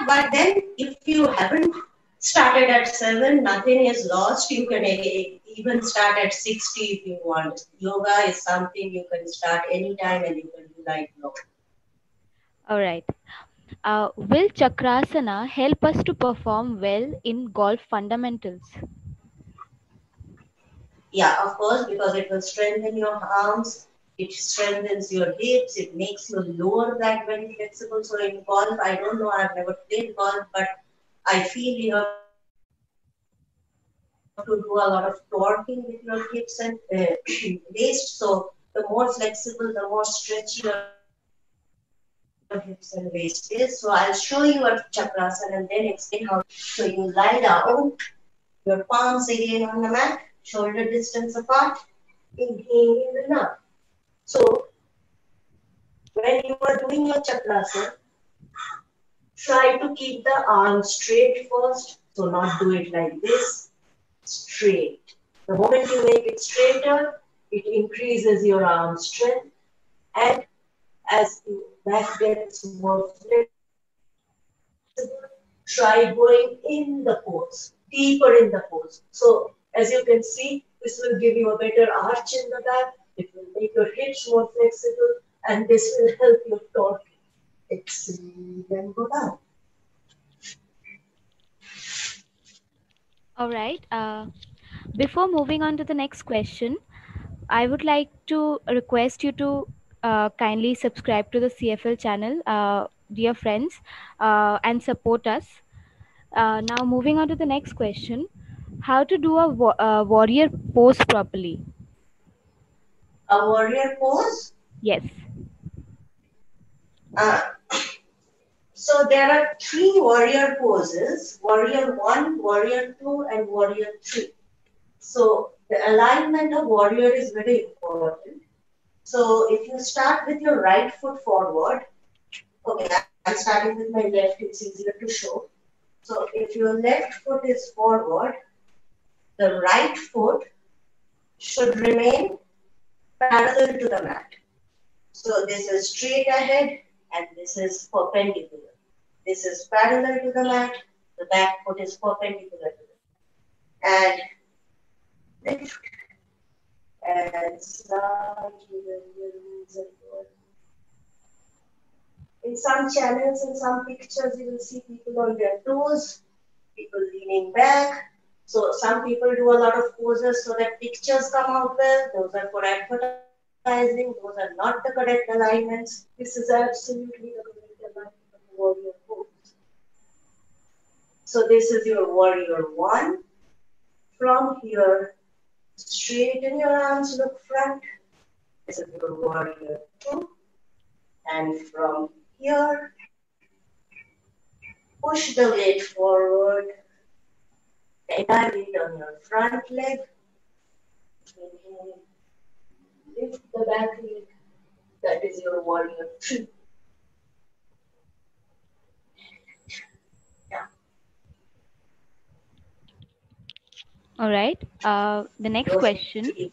Speaker 1: but then if you haven't started at 7, nothing is lost. You can even start at 60 if you want. Yoga is something you can start anytime and you can do lifelong.
Speaker 2: All right. Will Chakrasana help us to perform well in golf fundamentals?
Speaker 1: Yeah, of course, because it will strengthen your arms, it strengthens your hips, it makes your lower back very flexible. So in golf, I don't know, I've never played golf, but I feel you have to do a lot of torquing with your hips and waist. So the more flexible, the more stretchy your hips and waist is. So I'll show you a chakrasana and then explain how to do it. So you lie down, your palms again on the mat, shoulder distance apart, inhale in and out. So when you are doing your chakrasana, try to keep the arms straight first. So not do it like this, straight. The moment you make it straighter, it increases your arm strength, and as your back gets more flexible, try going in the pose, deeper in the pose. So as you can see, this will give you a better arch in the back. It will make your hips more flexible, and this will help your torque. Exhale and go down.
Speaker 2: All right. Before moving on to the next question, I would like to request you to kindly subscribe to the CFL channel, dear friends, and support us. Now, moving on to the next question. How to do a warrior pose properly?
Speaker 1: A warrior pose.
Speaker 2: Yes.
Speaker 1: Uh, so there are 3 warrior poses: warrior 1, warrior 2, and warrior 3. So the alignment of warrior is very important. So if you start with your right foot forward, okay, I'm starting with my left, it's easier to show. So if your left foot is forward, the right foot should remain parallel to the mat. So this is straight ahead and this is perpendicular. This is parallel to the mat, the back foot is perpendicular to the mat. And lift and slightly bend your knees and your. In some channels, in some pictures, you will see people on their toes, people leaning back. So some people do a lot of poses so that pictures come out well. Those are for advertising. Those are not the correct alignments. This is absolutely the correct alignment of the warrior pose. So this is your warrior one. From here, straighten your arms, look front. This is your warrior two. And from here, push the weight forward, the entire weight on your front leg. Inhale, lift the back leg. That is your warrior three. Yeah.
Speaker 2: All right. The next
Speaker 1: Those
Speaker 2: question.
Speaker 1: three.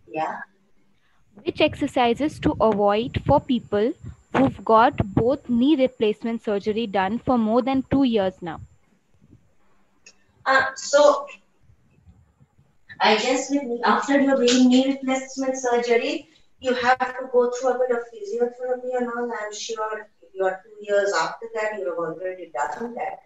Speaker 1: Yeah.
Speaker 2: Which exercises to avoid for people who've got both knee replacement surgery done for more than 2 years now?
Speaker 1: So I guess after your knee replacement surgery, you have to go through a bit of physiotherapy and all. I'm sure if you are 2 years after that, you have already done that.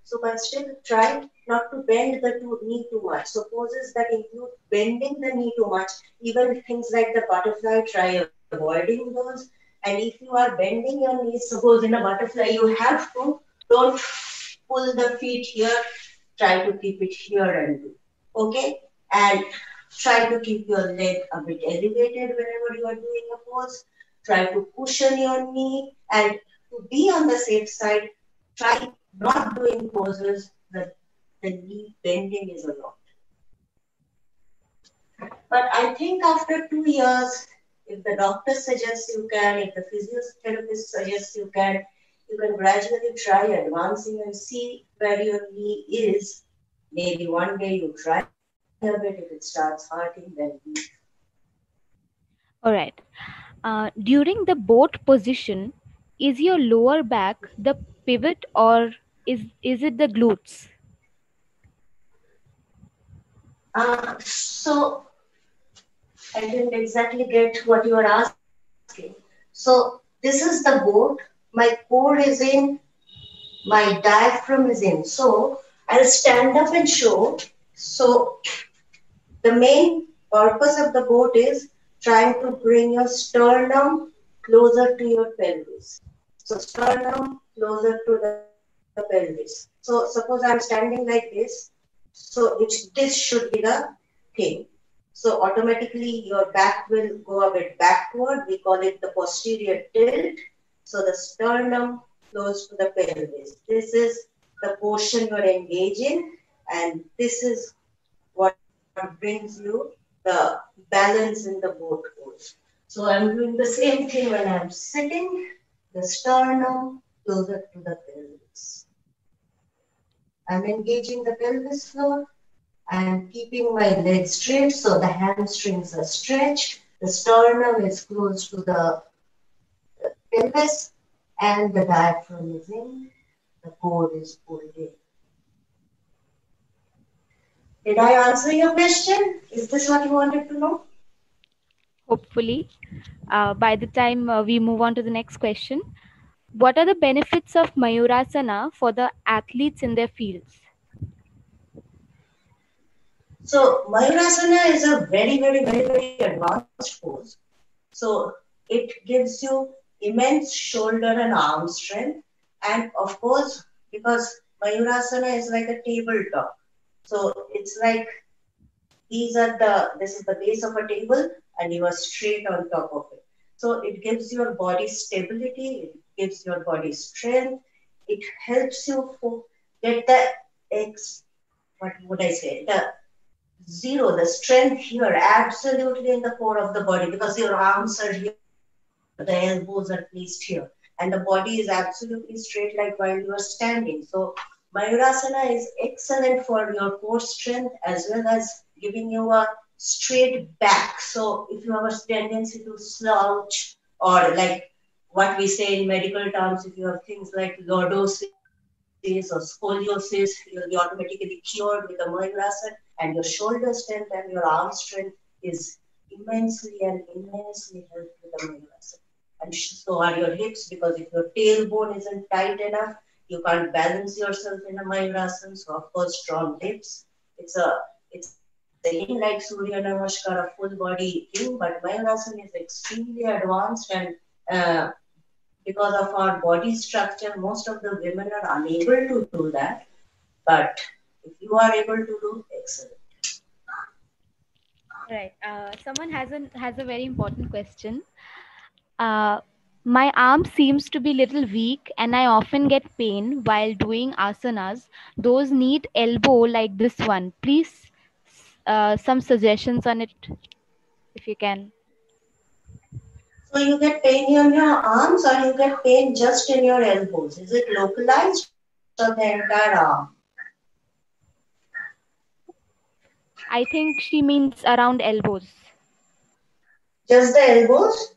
Speaker 1: So, but still try not to bend the knee too much. So poses that include bending the knee too much, even things like the butterfly, try avoiding those. And if you are bending your knees, suppose in a butterfly, you have to, don't pull the feet here, try to keep it here and do. Okay? And try to keep your leg a bit elevated whenever you are doing a pose. Try to cushion your knee, and to be on the safe side, try not doing poses that the knee bending is a lot. But I think after 2 years, if the doctor suggests you can, if the physiotherapist suggests you can gradually try advancing and see where your knee is. Maybe one day you try a bit. If it starts hurting, then leave.
Speaker 2: All right. During the boat position, is your lower back the pivot or is it the glutes?
Speaker 1: So I didn't exactly get what you are asking. So this is the boat. My core is in, my diaphragm is in. So I'll stand up and show. So the main purpose of the boat is trying to bring your sternum closer to your pelvis. So sternum closer to the pelvis. So suppose I'm standing like this. So this should be the thing. So automatically your back will go a bit backward. We call it the posterior tilt. So the sternum close to the pelvis. This is the portion you're engaging, and this is what brings you the balance in the boat pose. So I'm doing the same thing when I'm sitting, the sternum closer to the pelvis. I'm engaging the pelvis floor. I'm keeping my legs straight so the hamstrings are stretched. The sternum is close to the pelvis and the diaphragm is in. The core is pulled in. Did I answer your question? Is this what you wanted to know?
Speaker 2: Hopefully, by the time we move on to the next question, what are the benefits of Mayurasana for the athletes in their fields?
Speaker 1: So Mayurasana is a very, very, very, very advanced pose. So it gives you immense shoulder and arm strength. And of course, because Mayurasana is like a tabletop. So it's like this is the base of a table and you are straight on top of it. So it gives your body stability, it gives your body strength, it helps you get the what would I say? The strength here, absolutely in the core of the body, because your arms are here, the elbows are placed here, and the body is absolutely straight like while you are standing. So Mayurasana is excellent for your core strength as well as giving you a straight back. So if you have a tendency to slouch, or like what we say in medical terms, if you have things like lordosis or scoliosis, you'll be automatically cured with a Mayurasana, and your shoulder strength and your arm strength is immensely helped with a Mayurasana. And so are your hips, because if your tailbone isn't tight enough, you can't balance yourself in a Mayurasana. So of course, strong hips. It's again like Surya Namaskar, a full body thing, but Mayurasana is extremely advanced and because of our body structure, most of the women are unable to do that. But if you are able to do, excellent.
Speaker 2: Right. Someone has a very important question. Uh, my arm seems to be little weak, and I often get pain while doing asanas. Those need elbow like this one. Please, some suggestions on it, if you can.
Speaker 1: So you get pain in your arms or you get pain just in your elbows? Is it localized or the entire arm?
Speaker 2: I think she means around elbows.
Speaker 1: Just the elbows?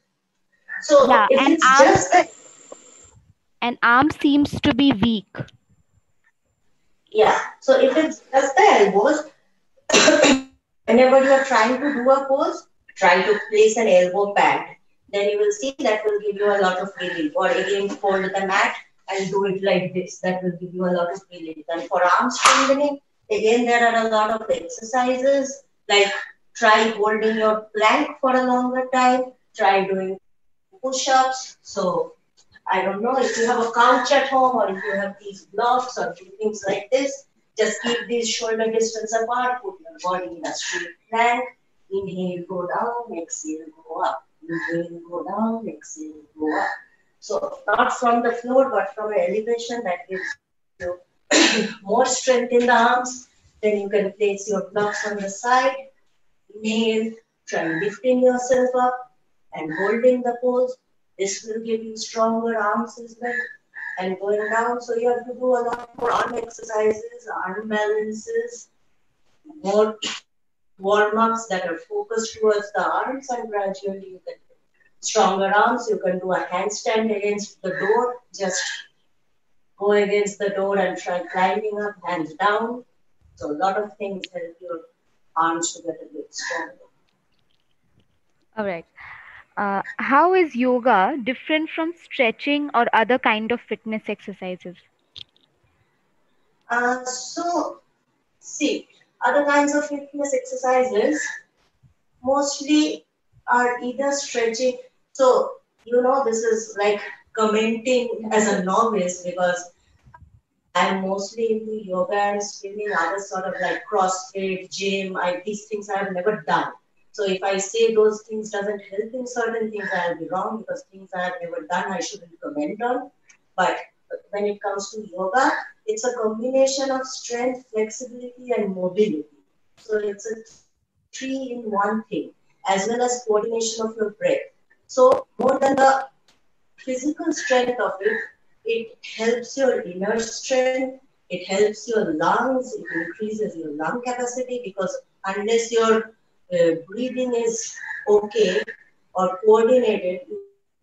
Speaker 1: So
Speaker 2: Yeah,
Speaker 1: if
Speaker 2: and
Speaker 1: it's just the
Speaker 2: arm seems to be weak.
Speaker 1: yeah, so if it's just the elbows, whenever you are trying to do a pose, try to place an elbow pad. Then you will see that will give you a lot of relief. Or again, fold the mat and do it like this. That will give you a lot of relief. And for arm strengthening, again, there are a lot of exercises like try holding your plank for a longer time, try doing push-ups. So I don't know if you have a couch at home or if you have these blocks or things like this. Just keep these shoulder distance apart. Put your body in a straight plank. Inhale, go down. Exhale, go up. Inhale, go down. Exhale, go up. So not from the floor, but from an elevation that gives you more strength in the arms. Then you can place your blocks on the side. Inhale, try lifting yourself up and holding the pose. This will give you stronger arms as well. And going down, so you have to do a lot more arm exercises, arm balances, more warm-ups that are focused towards the arms, and gradually you can stronger arms. You can do a handstand against the door. Just go against the door and try climbing up, hands down. So a lot of things help your arms to get a bit stronger.
Speaker 2: All right. How is yoga different from stretching or other kind of fitness exercises?
Speaker 1: So see, other kinds of fitness exercises mostly are either stretching. So, this is like commenting as a novice because I'm mostly into yoga and swimming, other sort of like CrossFit, gym. These things I have never done. So if I say those things doesn't help in certain things, I'll be wrong because things I have never done, I shouldn't comment on. But when it comes to yoga, it's a combination of strength, flexibility, and mobility. So it's a three in one thing, as well as coordination of your breath. So more than the physical strength of it, it helps your inner strength, it helps your lungs, it increases your lung capacity because unless your breathing is okay or coordinated, you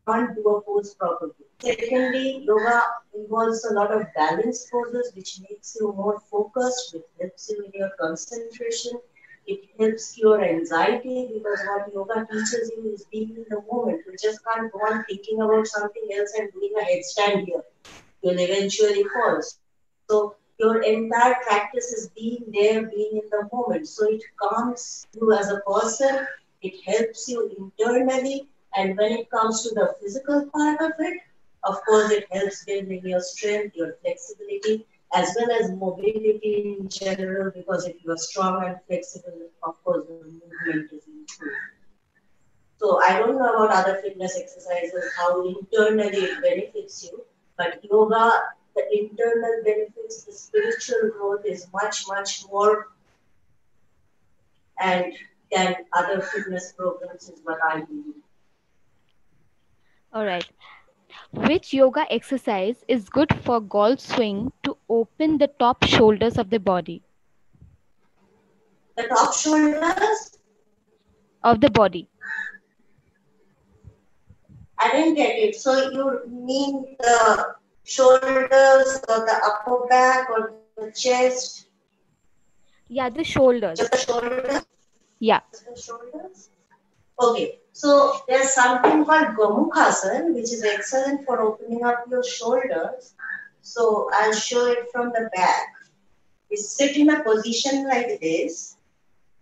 Speaker 1: can't do a pose properly. Secondly, yoga involves a lot of balance poses, which makes you more focused, which helps you in your concentration. It helps cure anxiety because what yoga teaches you is being in the moment. You just can't go on thinking about something else and doing a headstand here. You'll eventually fall. So your entire practice is being there, being in the moment. So it calms you as a person, it helps you internally, and when it comes to the physical part of it, of course, it helps building your strength, your flexibility, as well as mobility in general, because if you are strong and flexible, of course, the movement is improved. So I don't know about other fitness exercises, how internally it benefits you, but yoga, the internal benefits, the spiritual growth is much, much more and than other fitness programs is what I believe.
Speaker 2: All right. Which yoga exercise is good for golf swing to open the top shoulders of the body?
Speaker 1: The top shoulders,
Speaker 2: Of the body.
Speaker 1: I didn't get it. So you mean the shoulders or the upper back or the chest?
Speaker 2: Yeah, the
Speaker 1: Just the
Speaker 2: shoulders.
Speaker 1: shoulders?
Speaker 2: Yeah.
Speaker 1: Just the shoulders? Okay, so there's something called Gomukhasana, which is excellent for opening up your shoulders. So I'll show it from the back. We sit in a position like this,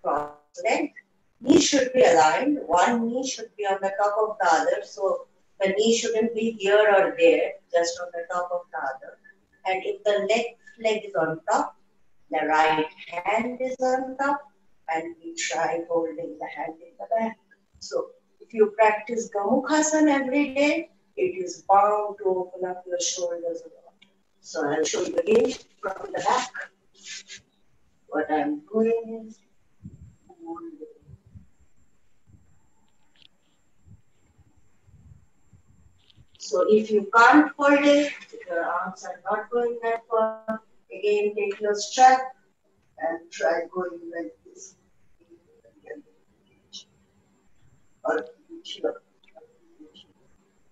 Speaker 1: cross-legged. Knees should be aligned. One knee should be on the top of the other. So The knee shouldn't be here or there, just on the top of the other. And if the leg is on top, the right hand is on top, and we try holding the hand in the back. So if you practice Gamukhasana every day, it is bound to open up your shoulders a lot. So I'll show you again from the back. What I'm doing is holding. So if you can't hold it, if your arms are not going that far, again take your strap and try going like this. Or here.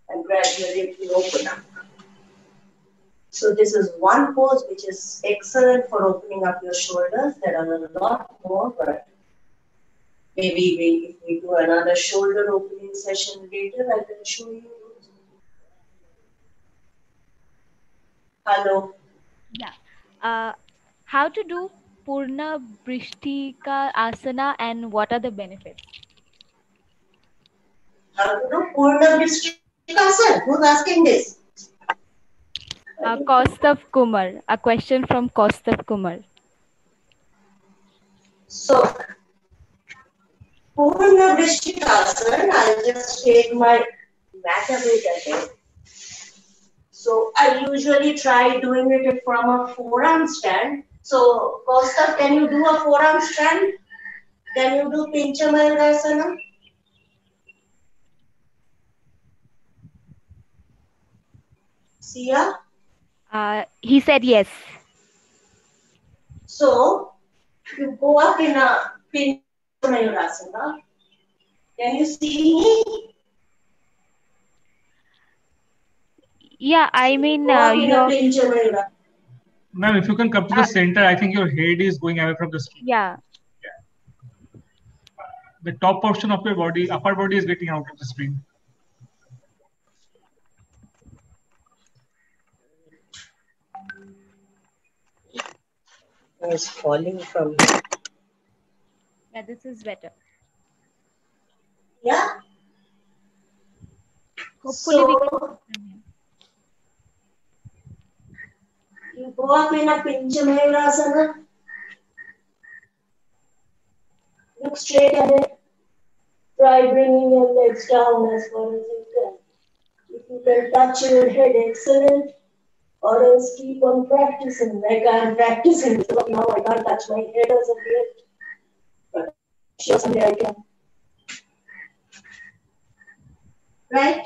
Speaker 1: And gradually it will open up. So this is one pose which is excellent for opening up your shoulders. There are a lot more, but maybe if we do another shoulder opening session later, I can show you. Hello.
Speaker 2: Yeah. How to do Purna Brishtika Asana and what are the benefits?
Speaker 1: How to do Purna Vrishtikasana? Who's asking this?
Speaker 2: Kaustav Kumar. A question from Kaustav Kumar.
Speaker 1: So, Purna Vrishtikasana, I'll just take my mat a bit ahead. So, I usually try doing it from a forearm stand. So, Kaustav, can you do a forearm stand? Can you do Pincha Mayurasana? Sia?
Speaker 2: He said yes.
Speaker 1: So, you go up in a Pincha Mayurasana. Can you see me?
Speaker 2: Yeah, I mean,
Speaker 1: your...
Speaker 3: Ma'am, if you can come to the center, I think your head is going away from the screen.
Speaker 2: Yeah.
Speaker 3: The top portion of your body, upper body is getting out of the screen.
Speaker 1: It's falling from...
Speaker 2: Yeah, this is better.
Speaker 1: Yeah.
Speaker 2: Hopefully we can.
Speaker 1: You go up in a Pincha Mayurasana. Look straight ahead. Try bringing your legs down as far as you can. If you can touch your head, excellent. Or else keep on practicing. Like I'm practicing. So now I can't touch my head as of yet. But sure someday I can. Right?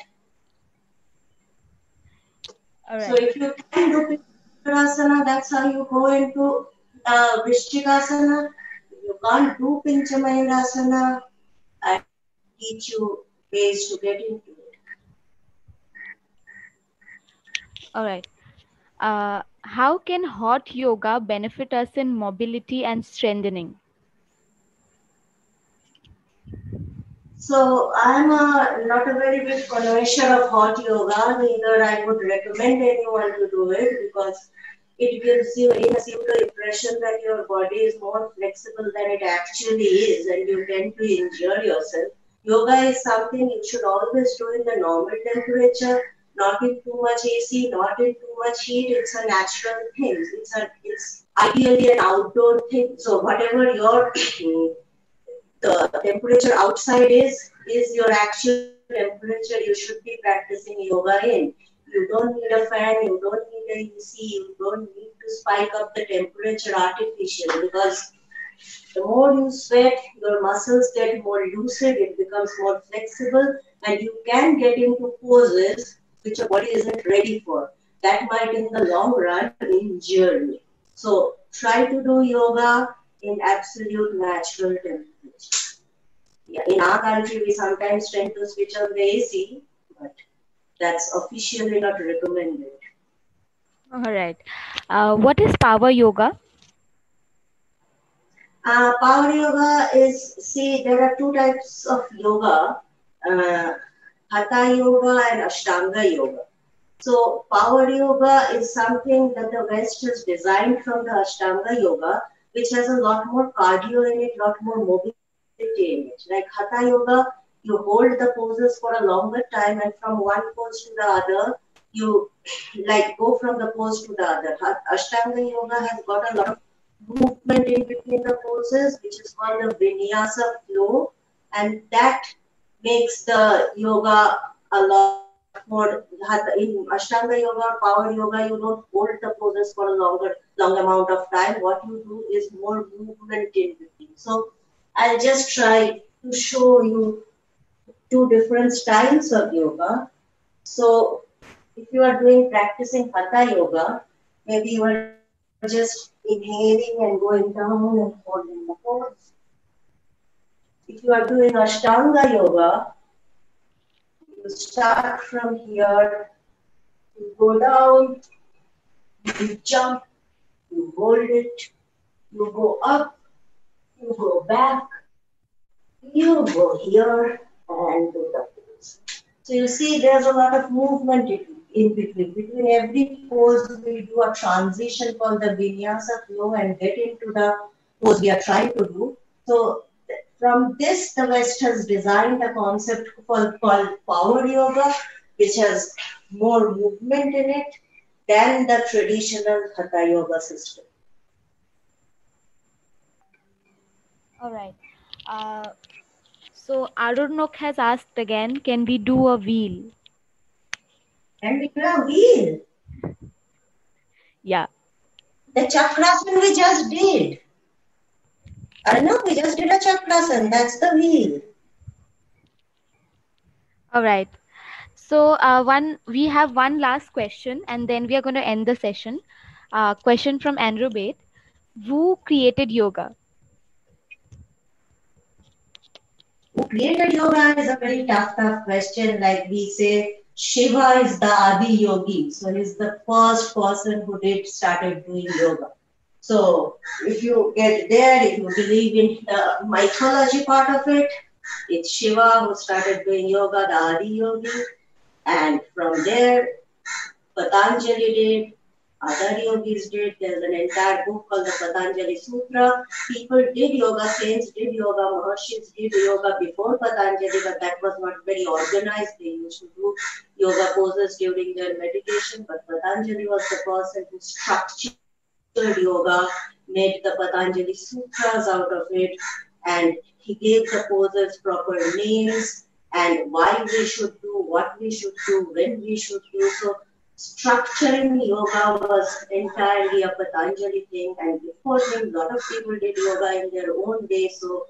Speaker 2: All right.
Speaker 1: So if you can do Pinchasana, that's how you go into Vrishtikasana. If you can't do Pincha Mayurasana, I teach you ways to get into it.
Speaker 2: All right. How can hot yoga benefit us in mobility and strengthening?
Speaker 1: So I'm not a very big connoisseur of hot yoga, neither I would recommend anyone to do it because it gives you the impression that your body is more flexible than it actually is and you tend to injure yourself. Yoga is something you should always do in the normal temperature, not in too much AC, not in too much heat. It's a natural thing. It's ideally an outdoor thing. So whatever your the temperature outside is your actual temperature you should be practicing yoga in. You don't need a fan, you don't need a AC, you don't need to spike up the temperature artificially because the more you sweat, your muscles get more lucid, it becomes more flexible, and you can get into poses which your body isn't ready for. That might, in the long run, injure you. So, try to do yoga in absolute natural temperature. Yeah, in our country, we sometimes tend to switch on the AC, but that's officially not recommended.
Speaker 2: All right. What is power yoga?
Speaker 1: Power yoga is, see, there are two types of yoga, Hatha yoga and Ashtanga yoga. So power yoga is something that the West has designed from the Ashtanga yoga, which has a lot more cardio in it, lot more mobility in it. Like Hatha yoga, you hold the poses for a longer time, and from one pose to the other, you like go from the pose to the other. Ashtanga yoga has got a lot of movement in between the poses, which is called the vinyasa flow, and that makes the yoga a lot more. In Ashtanga yoga or power yoga, you don't hold the poses for a long amount of time. What you do is more movement in between. So I'll just try to show you two different styles of yoga. So if you are doing practicing hatha yoga, maybe you are just inhaling and going down and holding the pose. If you are doing Ashtanga yoga, you start from here, you go down, you jump, you hold it, you go up, you go back, you go here and do the pose. So you see there's a lot of movement in between. Between every pose we do a transition called the vinyasa flow and get into the pose we are trying to do. So from this the West has designed a concept called power yoga, which has more movement in it than the traditional hatha yoga system.
Speaker 2: All right. So Arunok has asked again, can we do a wheel?
Speaker 1: And we do a wheel.
Speaker 2: Yeah.
Speaker 1: The chakrasana we just did. I know we just did a chakrasana. That's the wheel.
Speaker 2: All right. So we have one last question, and then we are going to end the session. Question from Andrew Bate. Who created yoga?
Speaker 1: Who created yoga is a very tough question. Like we say, Shiva is the Adi Yogi. So he's the first person who did started doing yoga. So if you get there, if you believe in the mythology part of it, it's Shiva who started doing yoga, the Adi Yogi. And from there, Patanjali did, other yogis did. There's an entire book called the Patanjali Sutra. People did yoga, saints did yoga, Maharshis did yoga before Patanjali, but that was not very organized. They used to do yoga poses during their meditation, but Patanjali was the person who structured yoga, made the Patanjali Sutras out of it, and he gave the poses proper names and why we should do, what we should do, when we should do. So structuring yoga was entirely a Patanjali thing, and before him, a lot of people did yoga in their own way. So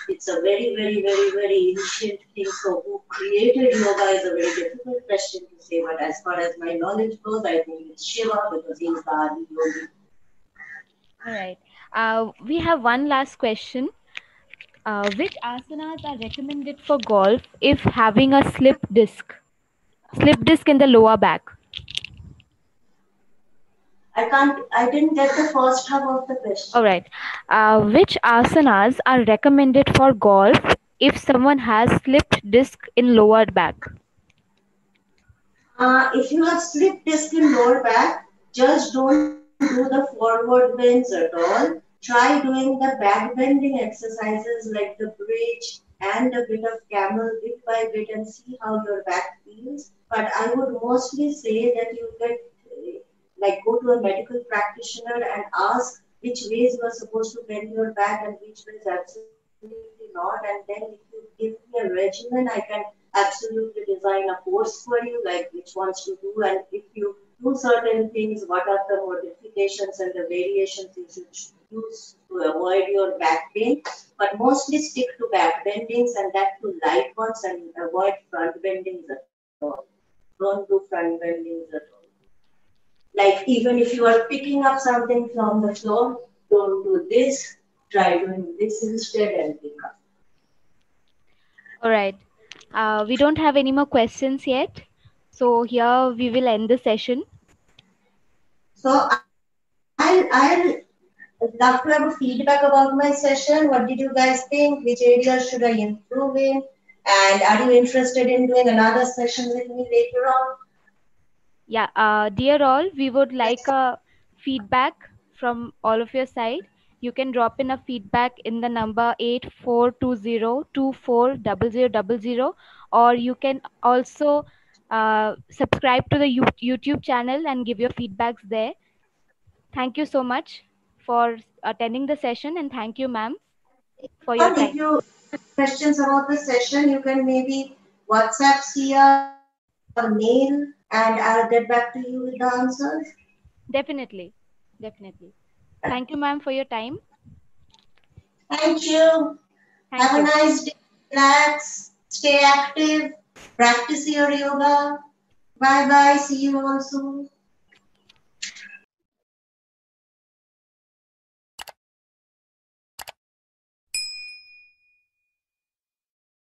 Speaker 1: it's a very ancient thing. So who created yoga is a very difficult question to say, but as far as my knowledge goes, I think it's Shiva because he is the Adi Yogi.
Speaker 2: All right. We have one last question. Which asanas are recommended for golf if having a slip disc? Slip disc in the lower back.
Speaker 1: I didn't get the first half of the question.
Speaker 2: All right. Which asanas are recommended for golf if someone has slipped disc in lower back?
Speaker 1: If you have slipped disc in lower back, just don't do the forward bends at all. Try doing the back bending exercises like the bridge and a bit of camel bit by bit and see how your back feels. But I would mostly say that you get like go to a medical practitioner and ask which ways you are supposed to bend your back and which ways absolutely not. And then if you give me a regimen, I can absolutely design a course for you, like which ones to do. And if you do certain things, what are the modifications and the variations you should use to avoid your back pain. But mostly stick to back bendings and that to light ones and avoid front bendings at all. Don't do front bendings at all. Like even if you are picking up something from the floor, don't do this. Try doing this instead and pick up.
Speaker 2: All right. We don't have any more questions yet. So here we will end the session.
Speaker 1: So I'll love to have a feedback about my session. What did you guys think? Which areas should I improve in? And are you interested in doing another session with me later on?
Speaker 2: Yeah. Dear all, we would like a feedback from all of your side. you can drop in a feedback in the number 8420240000, or you can also subscribe to the YouTube channel and give your feedbacks there. Thank you so much for attending the session, and thank you, ma'am, for your
Speaker 1: If
Speaker 2: time.
Speaker 1: you questions about the session, you can maybe WhatsApp Sia or mail, and I'll get back to you with the answers.
Speaker 2: Definitely, definitely. Thank you, ma'am, for your time.
Speaker 1: Thank you.
Speaker 2: Thank
Speaker 1: Have a
Speaker 2: you.
Speaker 1: nice day. Relax. Stay active. Practice your yoga. Bye bye. See you all soon.